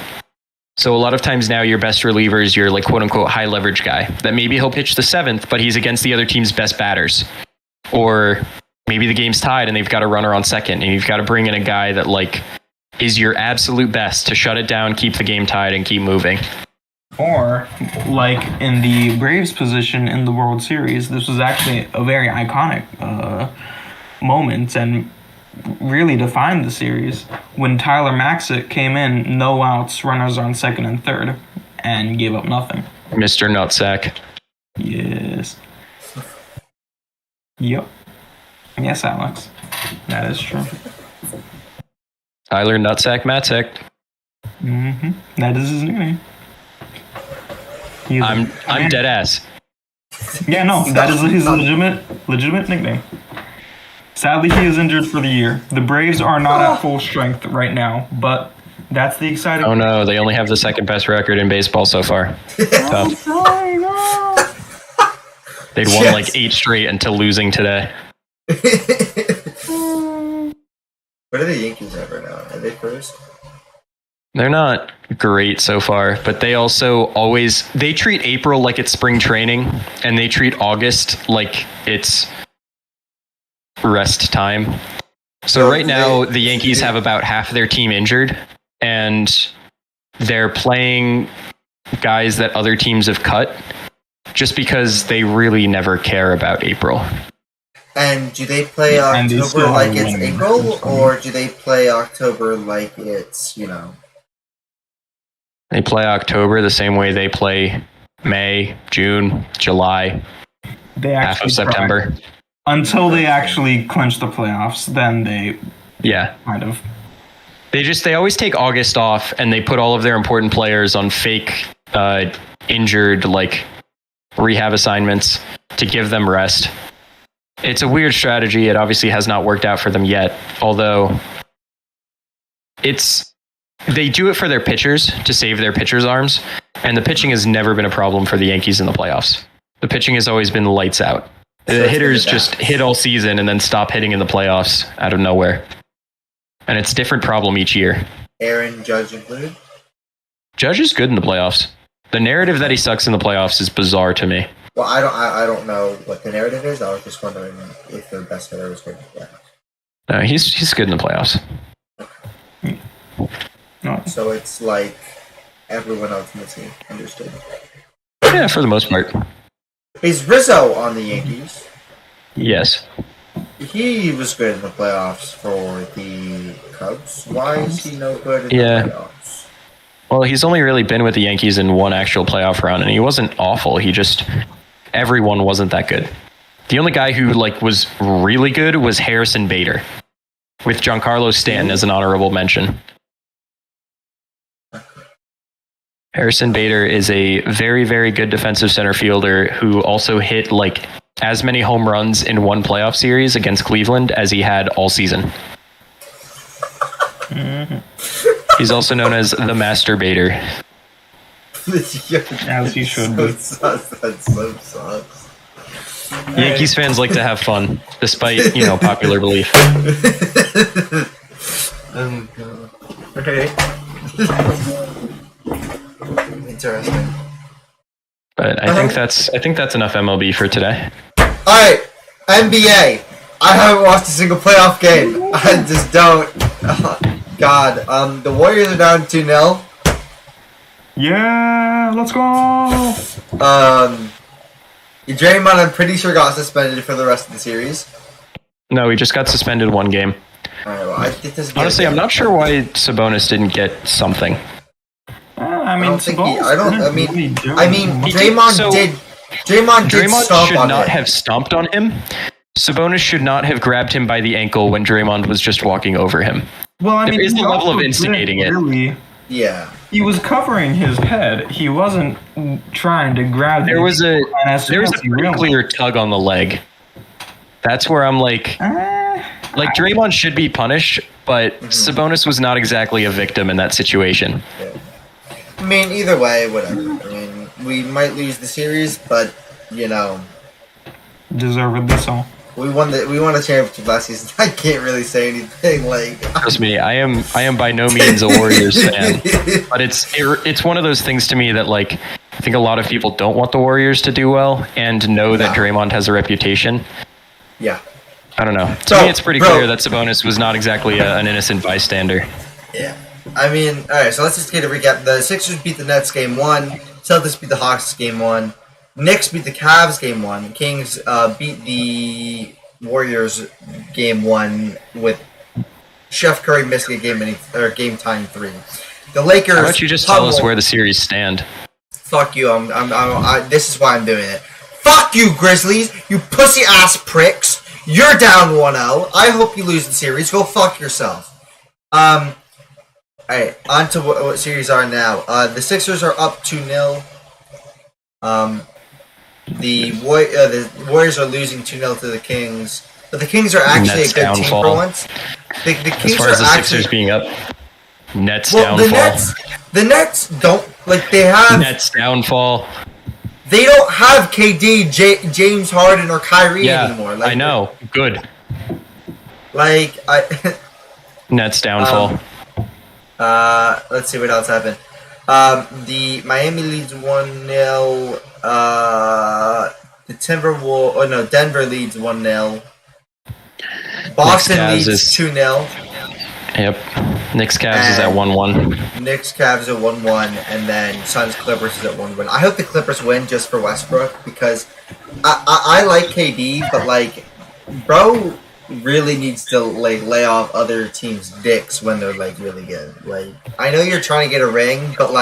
So a lot of times now your best reliever is your like quote unquote high leverage guy that maybe he'll pitch the 7th, but he's against the other team's best batters. Or maybe the game's tied and they've got a runner on second and you've got to bring in a guy that like is your absolute best to shut it down, keep the game tied, and keep moving. Or, like in the Braves' position in the World Series, this was actually a very iconic moment and really defined the series when Tyler Maxick came in, no outs, runners on second and third, and gave up nothing. Mr. Nutsack. Yes. Yep. Yes, Alex. That is true. Tyler Nutsack Matzek. Mm-hmm. That is his nickname. I'm dead ass. Yeah, no, that is his legitimate nickname. Sadly, he is injured for the year. The Braves are not at full strength right now, but that's the exciting. Oh no, they only have the second best record in baseball so far. Tough. They'd won like 8 straight until losing today. What are the Yankees at right now? Are they first? They're not great so far, but they also they treat April like it's spring training, and they treat August like it's rest time. So right now, the Yankees have about half of their team injured, and they're playing guys that other teams have cut just because they really never care about April. And do they play October like it's April, or do they play October like it's, They play October the same way they play May, June, July, half of September. Until they actually clinch the playoffs, then they kind of... They always take August off, and they put all of their important players on fake injured, like, rehab assignments to give them rest. It's a weird strategy. It obviously has not worked out for them yet, although they do it for their pitchers to save their pitchers' arms, and the pitching has never been a problem for the Yankees in the playoffs. The pitching has always been lights out. The hitters just hit all season and then stop hitting in the playoffs out of nowhere. And it's a different problem each year. Aaron Judge included? Judge is good in the playoffs. The narrative that he sucks in the playoffs is bizarre to me. Well, I don't know what the narrative is. I was just wondering if their best hitter was good in the playoffs. No, he's good in the playoffs. So it's like everyone else in the team. Understood. Yeah, for the most part. Is Rizzo on the Yankees? Yes. He was good in the playoffs for the Cubs. Why is he no good in the playoffs? Well, he's only really been with the Yankees in one actual playoff run, and he wasn't awful. Everyone wasn't that good. The only guy who was really good was Harrison Bader, with Giancarlo Stanton as an honorable mention. Harrison Bader is a very, very good defensive center fielder who also hit as many home runs in one playoff series against Cleveland as he had all season. He's also known as the Masturbator. As he should be. That so sucks. Yankees fans like to have fun, despite, popular belief. Okay. Interesting. But I think that's enough MLB for today. Alright, NBA. I haven't watched a single playoff game. I just don't. God. The Warriors are down 2-0. Yeah, let's go. Draymond, I'm pretty sure, got suspended for the rest of the series. No, he just got suspended one game. Alright, well, I think this. Honestly, I'm not sure why Sabonis didn't get something. Draymond should not have stomped on him. Sabonis should not have grabbed him by the ankle when Draymond was just walking over him. Well, there is the level of instigating it. Yeah. He was covering his head. He wasn't trying to grab. There was a pretty clear tug on the leg. That's where I'm Draymond should be punished, but Sabonis was not exactly a victim in that situation. Yeah. I mean, either way, whatever. I mean, we might lose the series, but deservedly so. We won the championship last season. I can't really say anything. Trust me, I am by no means a Warriors fan, but it's one of those things to me that I think a lot of people don't want the Warriors to do well and know that Draymond has a reputation. Yeah. I don't know. To me, it's pretty clear that Sabonis was not exactly an innocent bystander. Yeah. I mean, all right, so let's just get a recap. The Sixers beat the Nets game 1. Celtics beat the Hawks game 1. Knicks beat the Cavs game 1. Kings beat the Warriors game 1 with Steph Curry missing a game tying 3. The Lakers. How about you just tell us where the series stand? Fuck you. This is why I'm doing it. Fuck you, Grizzlies. You pussy ass pricks. You're down 1-0. I hope you lose the series. Go fuck yourself. Alright, on to what series are now. The Sixers are up 2-0. The Warriors are losing 2-0 to the Kings. But the Kings are actually a good team for once. The Kings as far as the Sixers being up, Nets downfall. The Nets don't, they have... Nets downfall. They don't have KD, James Harden, or Kyrie anymore. I know. Good. Nets downfall. Let's see what else happened. The Miami leads 1-0. Denver leads 1-0. Boston leads 2-0. Yep. Knicks Cavs is at 1-1. Knicks Cavs at 1-1, and then Suns Clippers is at 1-1. I hope the Clippers win just for Westbrook because I like KD, but bro really needs to lay off other teams' dicks when they're really good. I know you're trying to get a ring, but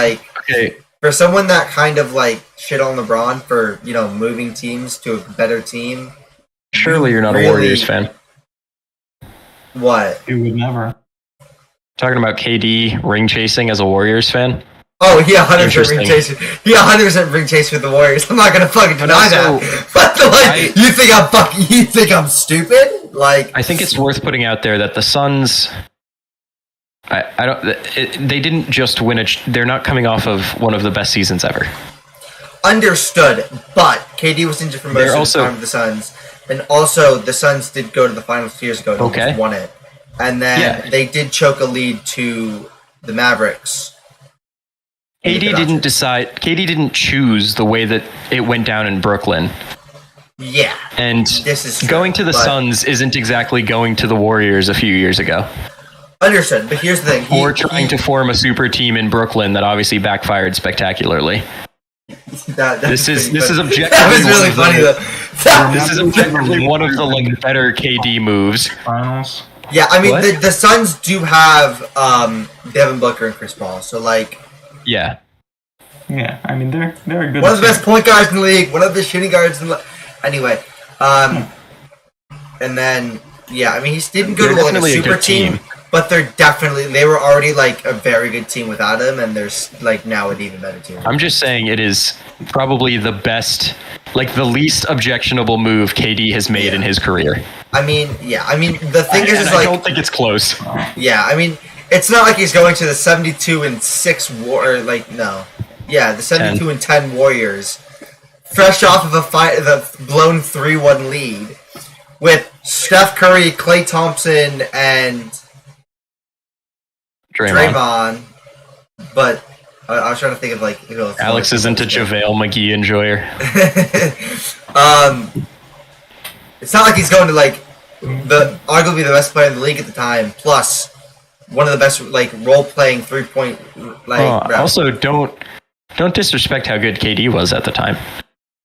for someone that kind of shit on LeBron for moving teams to a better team. Surely you're not a Warriors fan. What? You would never. Talking about KD ring chasing as a Warriors fan. Oh, he 100% Interesting. bring chase. He 100% bring chase with the Warriors. I'm not gonna fucking deny also, that. But like, you think I'm stupid? Like, I think it's worth putting out there that the Suns. I don't. They didn't just win they're not coming off of one of the best seasons ever. Understood, but KD was injured for most of the time of the Suns, and also the Suns did go to the finals 2 years ago and almost won it, and then they did choke a lead to the Mavericks. KD didn't choose the way that it went down in Brooklyn. Yeah, and this is true, going to the Suns isn't exactly going to the Warriors a few years ago. Understood, but here's the thing: or trying to form a super team in Brooklyn that obviously backfired spectacularly. This is objectively that was really funny though. This is objectively one of the better KD moves. Finals. Yeah, I mean the Suns do have Devin Booker and Chris Paul, so yeah. I mean they're a good. One of the best point guards in the league, one of the shooting guards in the anyway. And then I mean he didn't go to a super team. But they were already a very good team without him, and there's now an even better team. I'm just saying it is probably the best, the least objectionable move KD has made in his career. I mean, the thing is I don't think it's close. Yeah, I mean, it's not like he's going to the 72-6 war, no. Yeah, the 72-10 Warriors, fresh off of the blown 3-1 lead, with Steph Curry, Klay Thompson, and Draymond, but I was trying to think of who else. Alex isn't a JaVale McGee enjoyer. It's not like he's going to arguably the best player in the league at the time, plus one of the best role playing 3-point also, don't disrespect how good KD was at the time.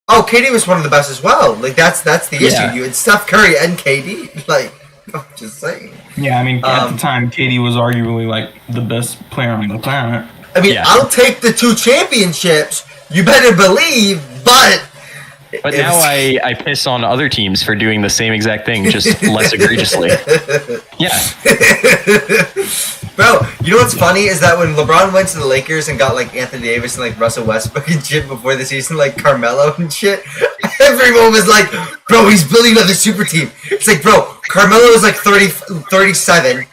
Oh, KD was one of the best as well. That's the issue. You had Steph Curry and KD. I'm just saying. Yeah, I mean, at the time, KD was arguably the best player on the planet. I mean, I'll take the 2 championships. You better believe, but now I piss on other teams for doing the same exact thing, just less egregiously. Yeah. Bro, you know what's funny is that when LeBron went to the Lakers and got Anthony Davis and Russell Westbrook and shit before the season, Carmelo and shit, everyone was bro, he's building another super team. It's bro, Carmelo is 37,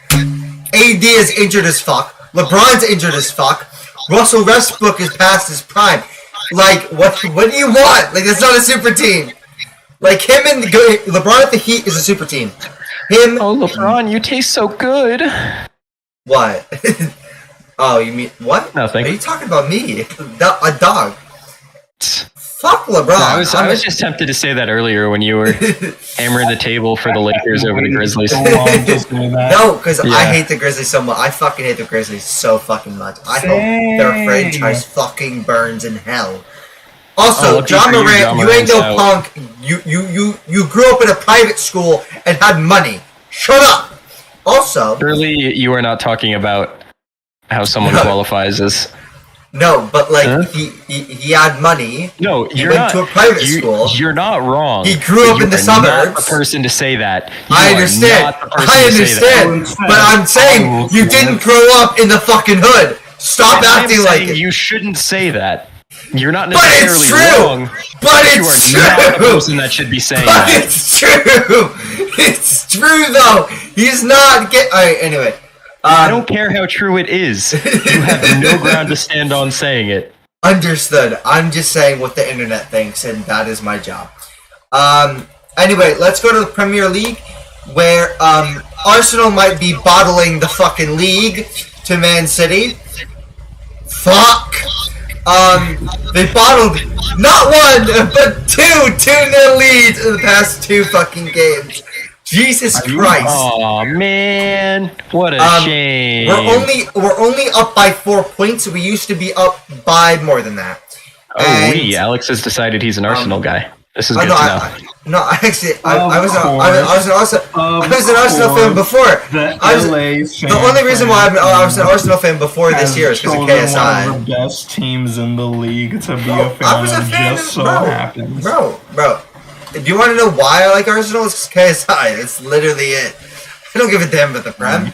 AD is injured as fuck, LeBron's injured as fuck, Russell Westbrook is past his prime. What do you want? That's not a super team. Him and LeBron at the Heat is a super team. Oh, LeBron, you taste so good. What? Oh, you mean what? Nothing. Are you talking about me? A dog. Fuck LeBron. No, I was just tempted to say that earlier when you were hammering the table for the Lakers over the Grizzlies. No, because I hate the Grizzlies so much. I fucking hate the Grizzlies so fucking much. I hope their franchise fucking burns in hell. Also, John Morant, you ain't no punk. You grew up in a private school and had money. Shut up. Also, surely you are not talking about how someone qualifies as. No, but he had money. No, he went to a private school. You're not wrong. He grew up in the suburbs. Not the person to say that. I understand. But I'm saying you didn't grow up in the fucking hood. Stop acting like it. You shouldn't say that. You're not necessarily wrong. But it's true. You are not the person that should be saying that. But it's true. It's true though. He's not alright, anyway. I don't care how true it is. You have no ground to stand on saying it. Understood. I'm just saying what the internet thinks, and that is my job. Anyway, let's go to the Premier League, where Arsenal might be bottling the fucking league to Man City. Fuck. They bottled not one, but 2-0 leads in the past 2 fucking games. Jesus Christ! Oh man, what a shame. We're only up by 4 points. We used to be up by more than that. Alex has decided he's an Arsenal guy. This is good to know. I was an Arsenal fan before. The only reason why I was an Arsenal fan before this year is because of KSI. One of the best teams in the league to be a fan. I was a fan just so happens. Bro. Do you want to know why I like Arsenal? It's KSI. That's literally it. I don't give a damn about the Prem.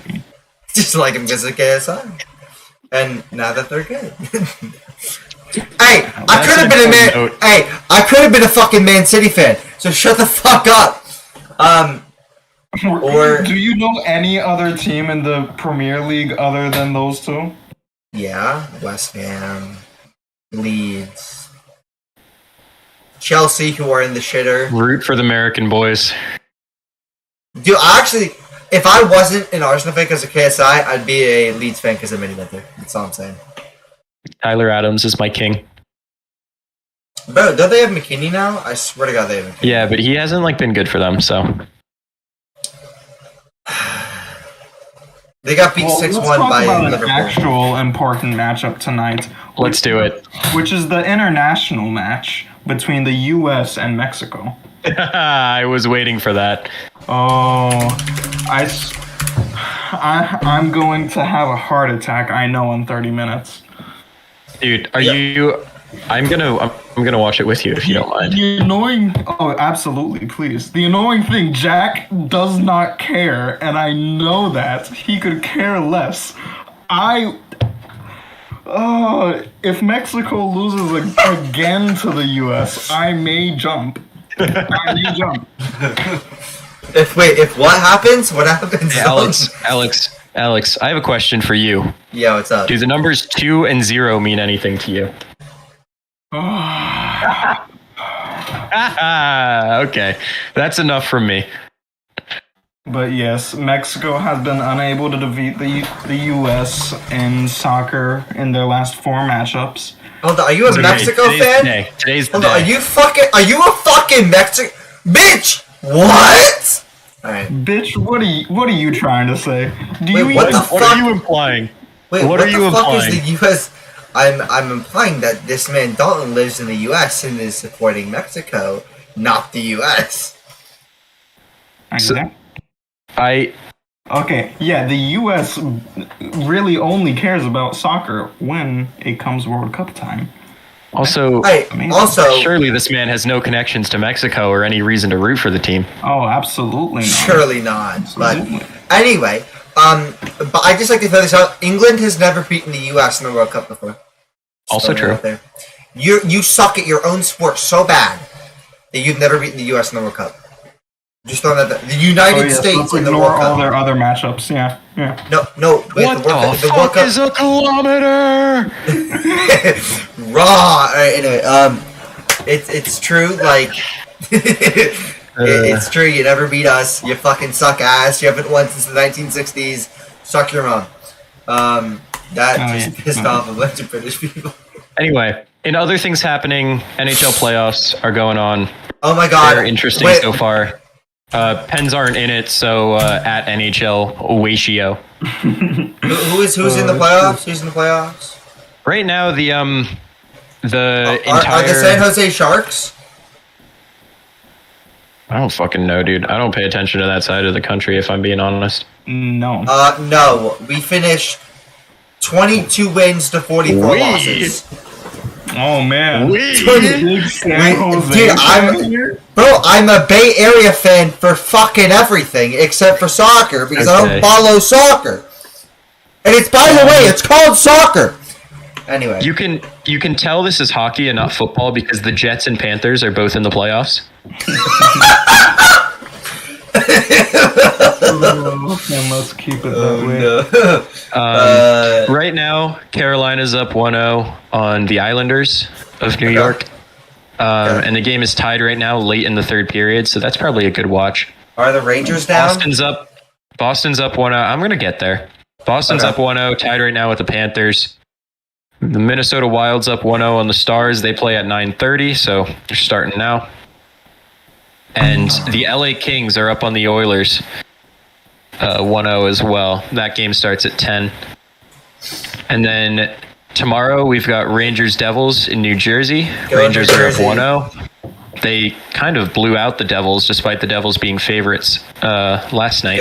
Just like him because of KSI. And now that they're good. Hey, I could have been a fucking Man City fan. So shut the fuck up. Or do you know any other team in the Premier League other than those two? Yeah, West Ham, Leeds, Chelsea, who are in the shitter. Root for the American boys. Dude, if I wasn't an Arsenal fan because of KSI, I'd be a Leeds fan because of Mini Winter. That's all I'm saying. Tyler Adams is my king. Bro, don't they have McKinney now? I swear to God they have McKinney. Yeah, but he hasn't been good for them, so. They got beat 6-1 by Liverpool. An actual important matchup tonight. Let's do it. Which is the international match between the U.S. and Mexico. I was waiting for that. Oh, I'm going to have a heart attack. I know in 30 minutes. Dude, are you? I'm gonna watch it with you if you don't mind. The annoying. Oh, absolutely, please. The annoying thing, Jack does not care, and I know that he could care less. If Mexico loses again to the U.S., I may jump. If what happens? What happens? Hey, Alex, I have a question for you. Yeah, what's up? Do the numbers 2 and 0 mean anything to you? Okay, that's enough from me. But yes, Mexico has been unable to defeat the U.S. in soccer in their last 4 matchups. Hold on, are you a Mexico fan? Today's the Hold day. on, are you a fucking Mexican bitch? What? All right. Bitch, what are you trying to say? What are you implying? Wait, what are you the fuck implying? is the U.S.? I'm implying that this man Dalton lives in the U.S. and is supporting Mexico, not the U.S. Okay, yeah, the U.S. really only cares about soccer when it comes World Cup time. Also, surely this man has no connections to Mexico or any reason to root for the team. Oh, absolutely not. Surely not. Absolutely. But anyway, but I just like to throw this out. England has never beaten the U.S. in the World Cup before. Also true. You suck at your own sport so bad that you've never beaten the U.S. in the World Cup. Just throwing that. The United States in the World Cup. All their other matchups. Yeah. No. Wait, what the fuck is a kilometer? Raw. Anyway, it's true. Like, it's true. You never beat us. You fucking suck ass. You haven't won since the 1960s. Suck your mom. That pissed off a bunch of British people. Anyway, in other things happening, NHL playoffs are going on. Oh my god, they're interesting so far. Pens aren't in it, so at NHL Watio. Who's in the playoffs? Who's in the playoffs? Right now, the entire are the San Jose Sharks? I don't fucking know, dude. I don't pay attention to that side of the country, if I'm being honest. No. No. We finished 22 wins to 44 losses. Oh man. Dude, I'm a Bay Area fan for fucking everything except for soccer because I don't follow soccer. And it's, by the way, it's called soccer. Anyway. You can tell this is hockey and not football because the Jets and Panthers are both in the playoffs. And let's keep it that way. Right now, Carolina's up 1-0 on the Islanders of New York. And the game is tied right now late in the third period, so that's probably a good watch. Are the Rangers down? Boston's up 1-0. I'm going to get there. Boston's up 1-0, tied right now with the Panthers. The Minnesota Wild's up 1-0 on the Stars. They play at 9:30, so they're starting now. And the LA Kings are up on the Oilers 1-0 as well. That game starts at 10. And then tomorrow we've got Rangers Devils in New Jersey. Rangers are up 1-0. They kind of blew out the Devils despite the Devils being favorites last night.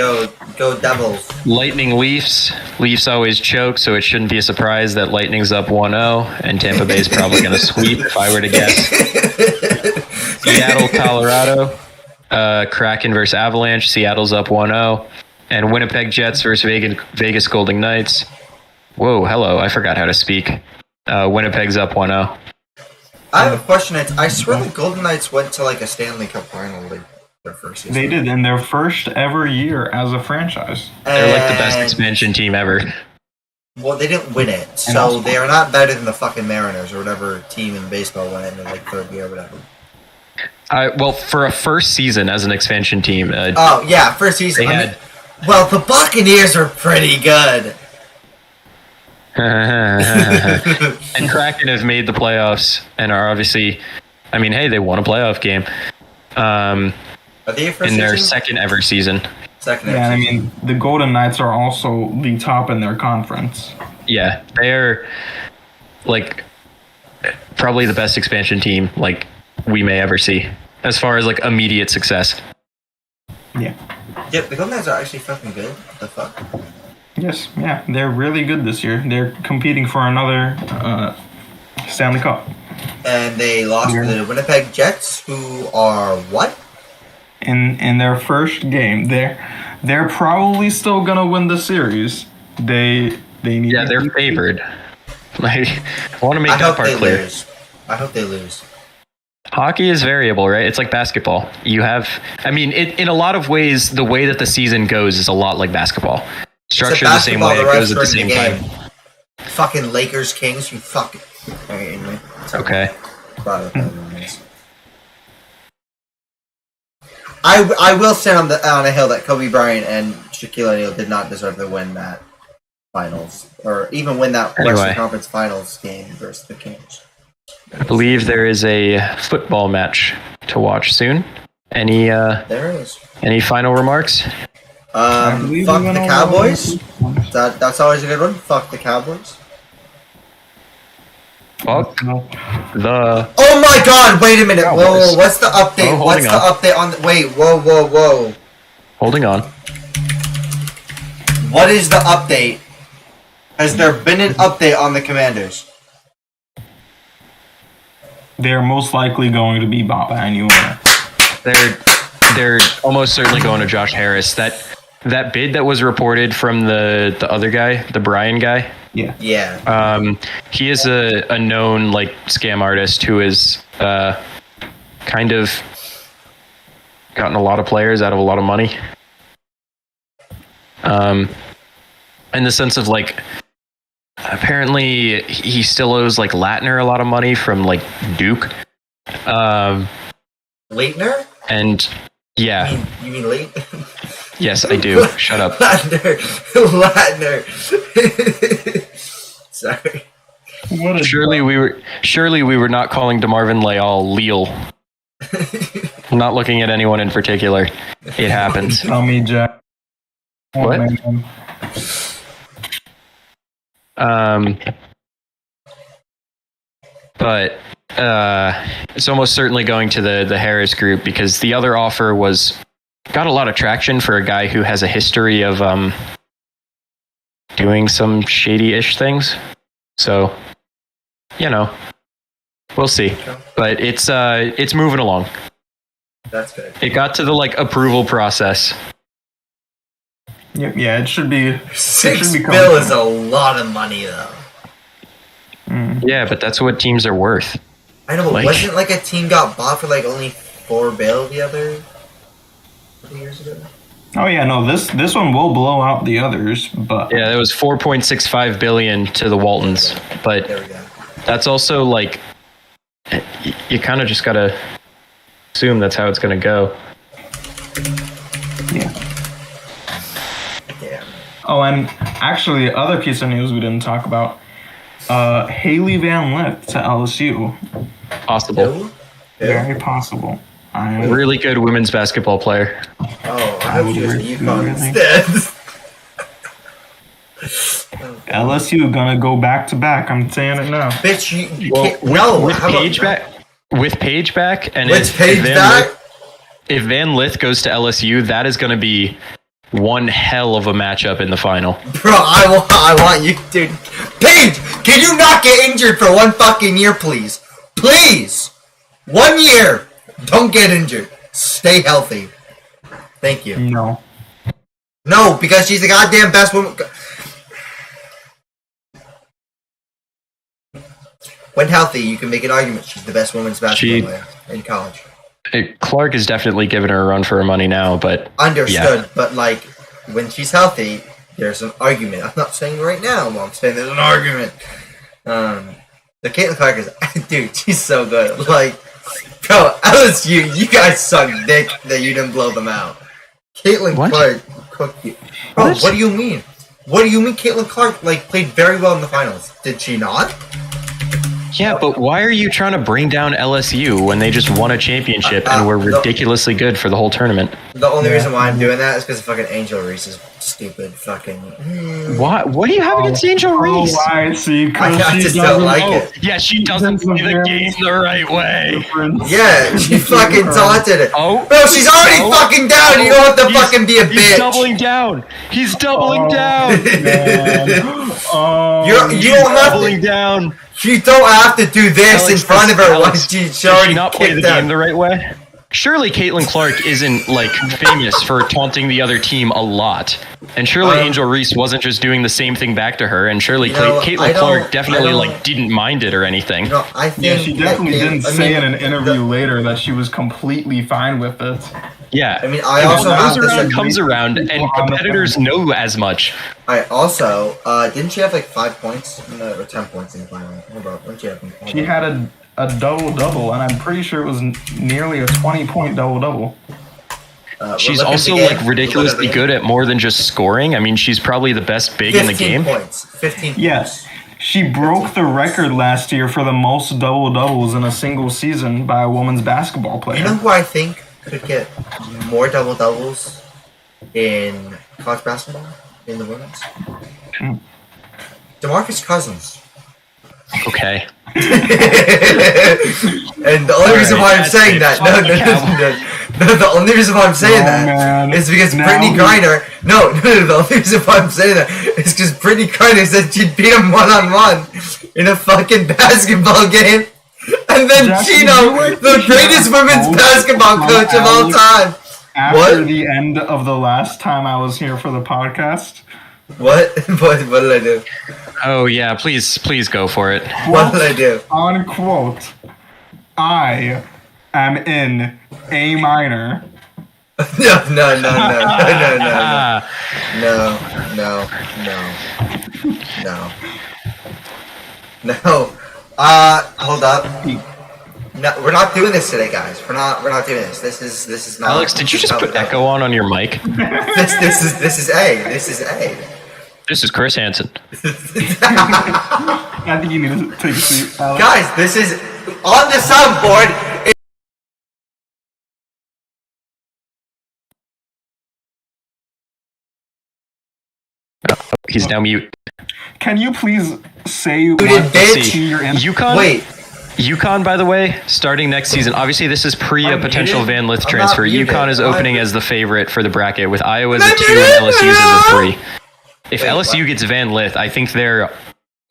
Go Devils. Lightning Leafs. Leafs always choke, so it shouldn't be a surprise that Lightning's up 1-0 and Tampa Bay's probably going to sweep if I were to guess. Seattle, Colorado. Kraken versus Avalanche. Seattle's up 1-0. And Winnipeg Jets versus Vegas Golden Knights. Whoa, hello. I forgot how to speak. Winnipeg's up 1-0. I have a question. I swear the Golden Knights went to like a Stanley Cup final like their first season. They did in their first ever year as a franchise. They're like the best expansion team ever. Well, they didn't win it, so they are not better than the fucking Mariners or whatever team in baseball went in like third year or whatever. Well, for a first season as an expansion team. First season. Well, the Buccaneers are pretty good. And Kraken have made the playoffs and are obviously, I mean, hey, they won a playoff game. Are they in their second ever season? I mean, the Golden Knights are also the top in their conference. Yeah, they're like probably the best expansion team like we may ever see as far as like immediate success. Yeah. Yeah, the Golden Knights are actually fucking good. What the fuck? Yes, yeah, they're really good this year. They're competing for another Stanley Cup. And they lost to the Winnipeg Jets, who are what? In their first game, they're probably still gonna win the series. They need. Yeah, they're favored. Like, I want to make that part clear. I hope they lose. Hockey is variable, right? It's like basketball. You have, I mean, in a lot of ways, the way that the season goes is a lot like basketball. Structured the same way, it goes at the same time. Fucking Lakers, Kings, you fucking. Anyway, okay. I will stand on a hill that Kobe Bryant and Shaquille O'Neal did not deserve to win that finals, or even win that Western Conference Finals game versus the Kings. I believe there is a football match to watch soon. There is. Any final remarks? Fuck the Cowboys. That's always a good one. Fuck the Cowboys. Fuck the. Oh my God! Wait a minute. Cowboys. Whoa! What's the update? What's the update on? Wait! Whoa! Holding on. What is the update? Has there been an update on the Commanders? They're most likely going to be bought by a new owner. They're almost certainly going to Josh Harris. That bid that was reported from the other guy, the Brian guy. Yeah. He is a known like scam artist who is kind of gotten a lot of players out of a lot of money. In the sense of like, apparently he still owes like Latner a lot of money from like Duke. Leitner? And yeah. You mean Late? Yes, I do. Shut up. Latner. Sorry. Surely we were not calling DeMarvin Leal. I'm not looking at anyone in particular. It happens. Tell me, Jack. What? But it's almost certainly going to the Harris group because the other offer got a lot of traction for a guy who has a history of doing some shady-ish things. So, we'll see. But it's moving along. That's good. It got to the approval process. Yeah, it should be. $6 billion is a lot of money, though. Yeah, but that's what teams are worth. I know, but wasn't a team got bought for only $4 billion the other couple years ago? Oh yeah, no, this one will blow out the others, but yeah, it was $4.65 billion to the Waltons, but there we go. That's also you kind of just gotta assume that's how it's gonna go. Yeah. Oh, and actually, other piece of news we didn't talk about. Haley Van Lith to LSU. Possible. Very possible. Really good women's basketball player. Oh, I hope she was UConn instead. LSU gonna go back to back. I'm saying it now. Bitch, you can't. No, with Paige back. With Paige back, and if Van Lith goes to LSU, that is going to be one hell of a matchup in the final. Bro, I want you, dude. Paige, can you not get injured for one fucking year, please? Please! 1 year! Don't get injured. Stay healthy. Thank you. No. No, because she's the goddamn best woman. when healthy, you can make an argument she's the best women's basketball player in college. Clark is definitely giving her a run for her money now, but understood. But like when she's healthy, there's an argument. I'm not saying right now, I'm saying there's an argument. The Caitlin Clark is, dude, she's so good. Like, bro, LSU, you guys suck dick that you didn't blow them out. Caitlin Clark cooked you. Bro, what do you mean? What do you mean Caitlin Clark, like, played very well in the finals? Did she not? Yeah, but why are you trying to bring down LSU when they just won a championship and were ridiculously good for the whole tournament? The only reason why I'm doing that is because fucking Angel Reese is stupid. Fucking. What do you have against Angel Reese? I see. I just don't like it. Yeah, she doesn't play the game the right way. Yeah, she fucking taunted it. Oh, bro, she's already fucking down. You don't have to fucking be a bitch. He's doubling down. He's doubling down. You don't have doubling down. You don't have to do this in front of her once she's already not play the game the right way. Surely Caitlin Clark isn't like famous for taunting the other team a lot, and surely Angel Reese wasn't just doing the same thing back to her, and surely Caitlin Clark definitely like didn't mind it or anything. No, I think she definitely didn't say in an interview later that she was completely fine with it. Yeah, I mean, I also have this comes around, and competitors know as much. I also didn't she have like 5 points or 10 points in the final? Hold up, what did she have? She had a double-double, and I'm pretty sure it was nearly a 20-point double-double. She's also like ridiculously good at more than just scoring. I mean, she's probably the best big in the game. 15 points. 15 points. Yes. She broke the record last year for the most double-doubles in a single season by a women's basketball player. You know who I think could get more double-doubles in college basketball in the women's? DeMarcus Cousins. Okay. And the only reason why I'm saying that, the only reason why I'm saying that is because Brittany Griner. No, the only reason why I'm saying that is because Brittany Griner said she'd beat him one-on-one in a fucking basketball game, and then Chino, the greatest women's basketball coach of all time. After the end of the last time I was here for the podcast. What did I do? Oh yeah, please go for it. What did I do? Unquote. I am in A minor. No. Hold up. No, we're not doing this today, guys. We're not doing this. This is not. Alex, did you just put echo on your mic? This is A. This is Chris Hansen. I think you need to take a seat, Alex. Guys, this is on the soundboard. He's now mute. Can you please say what bitch. you're in? UConn. Wait. UConn, by the way, starting next season. Obviously, this is pre a potential Van Lith transfer. UConn is opening as the favorite for the bracket, with Iowa as a 2 and LSU as a 3. If LSU gets Van Lith, I think they're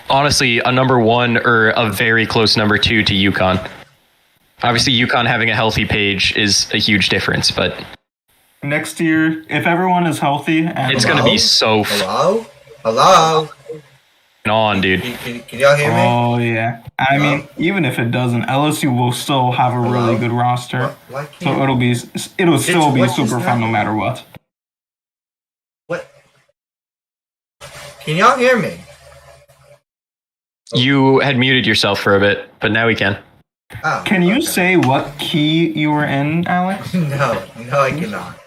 honestly a number 1 or a very close number 2 to UConn. Obviously, UConn having a healthy Page is a huge difference, but next year, if everyone is healthy, and it's going to be so Hello? on, dude. Can y'all hear me? Oh, yeah. I mean, even if it doesn't, LSU will still have a really good roster. So it'll still be super fun no matter what. What? Can y'all hear me? You had muted yourself for a bit, but now we can. Oh, can you say what key you were in, Alex? No, I cannot.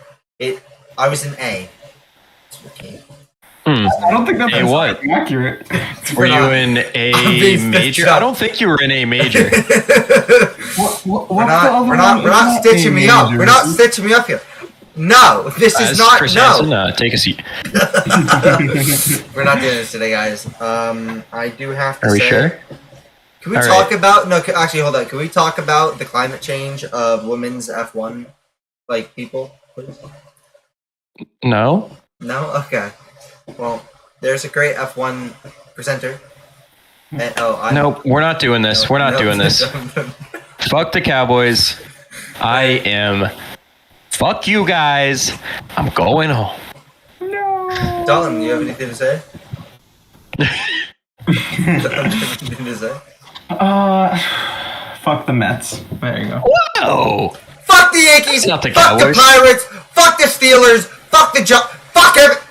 I was in A. Okay. I don't think that's accurate. Were you in a major? I don't think you were in a major. We're not stitching me up. We're not stitching me up here. No, this is not. Chris No. Hansen, take a seat. We're not doing this today, guys. I do have to say. Are we sure? Can we talk about? No, actually, hold on. Can we talk about the climate change of women's F1, like people, please? No. No. Okay. Well, there's a great F1 presenter. And, nope, we're not doing this. We're not doing this. Fuck the Cowboys. I am. Fuck you guys. I'm going home. No. Dalton, do you have anything to say? Anything to say? Fuck the Mets. There you go. Whoa! Fuck the Yankees. Not the Fuck the Cowboys. Pirates. Fuck the Steelers. Fuck the fuck every.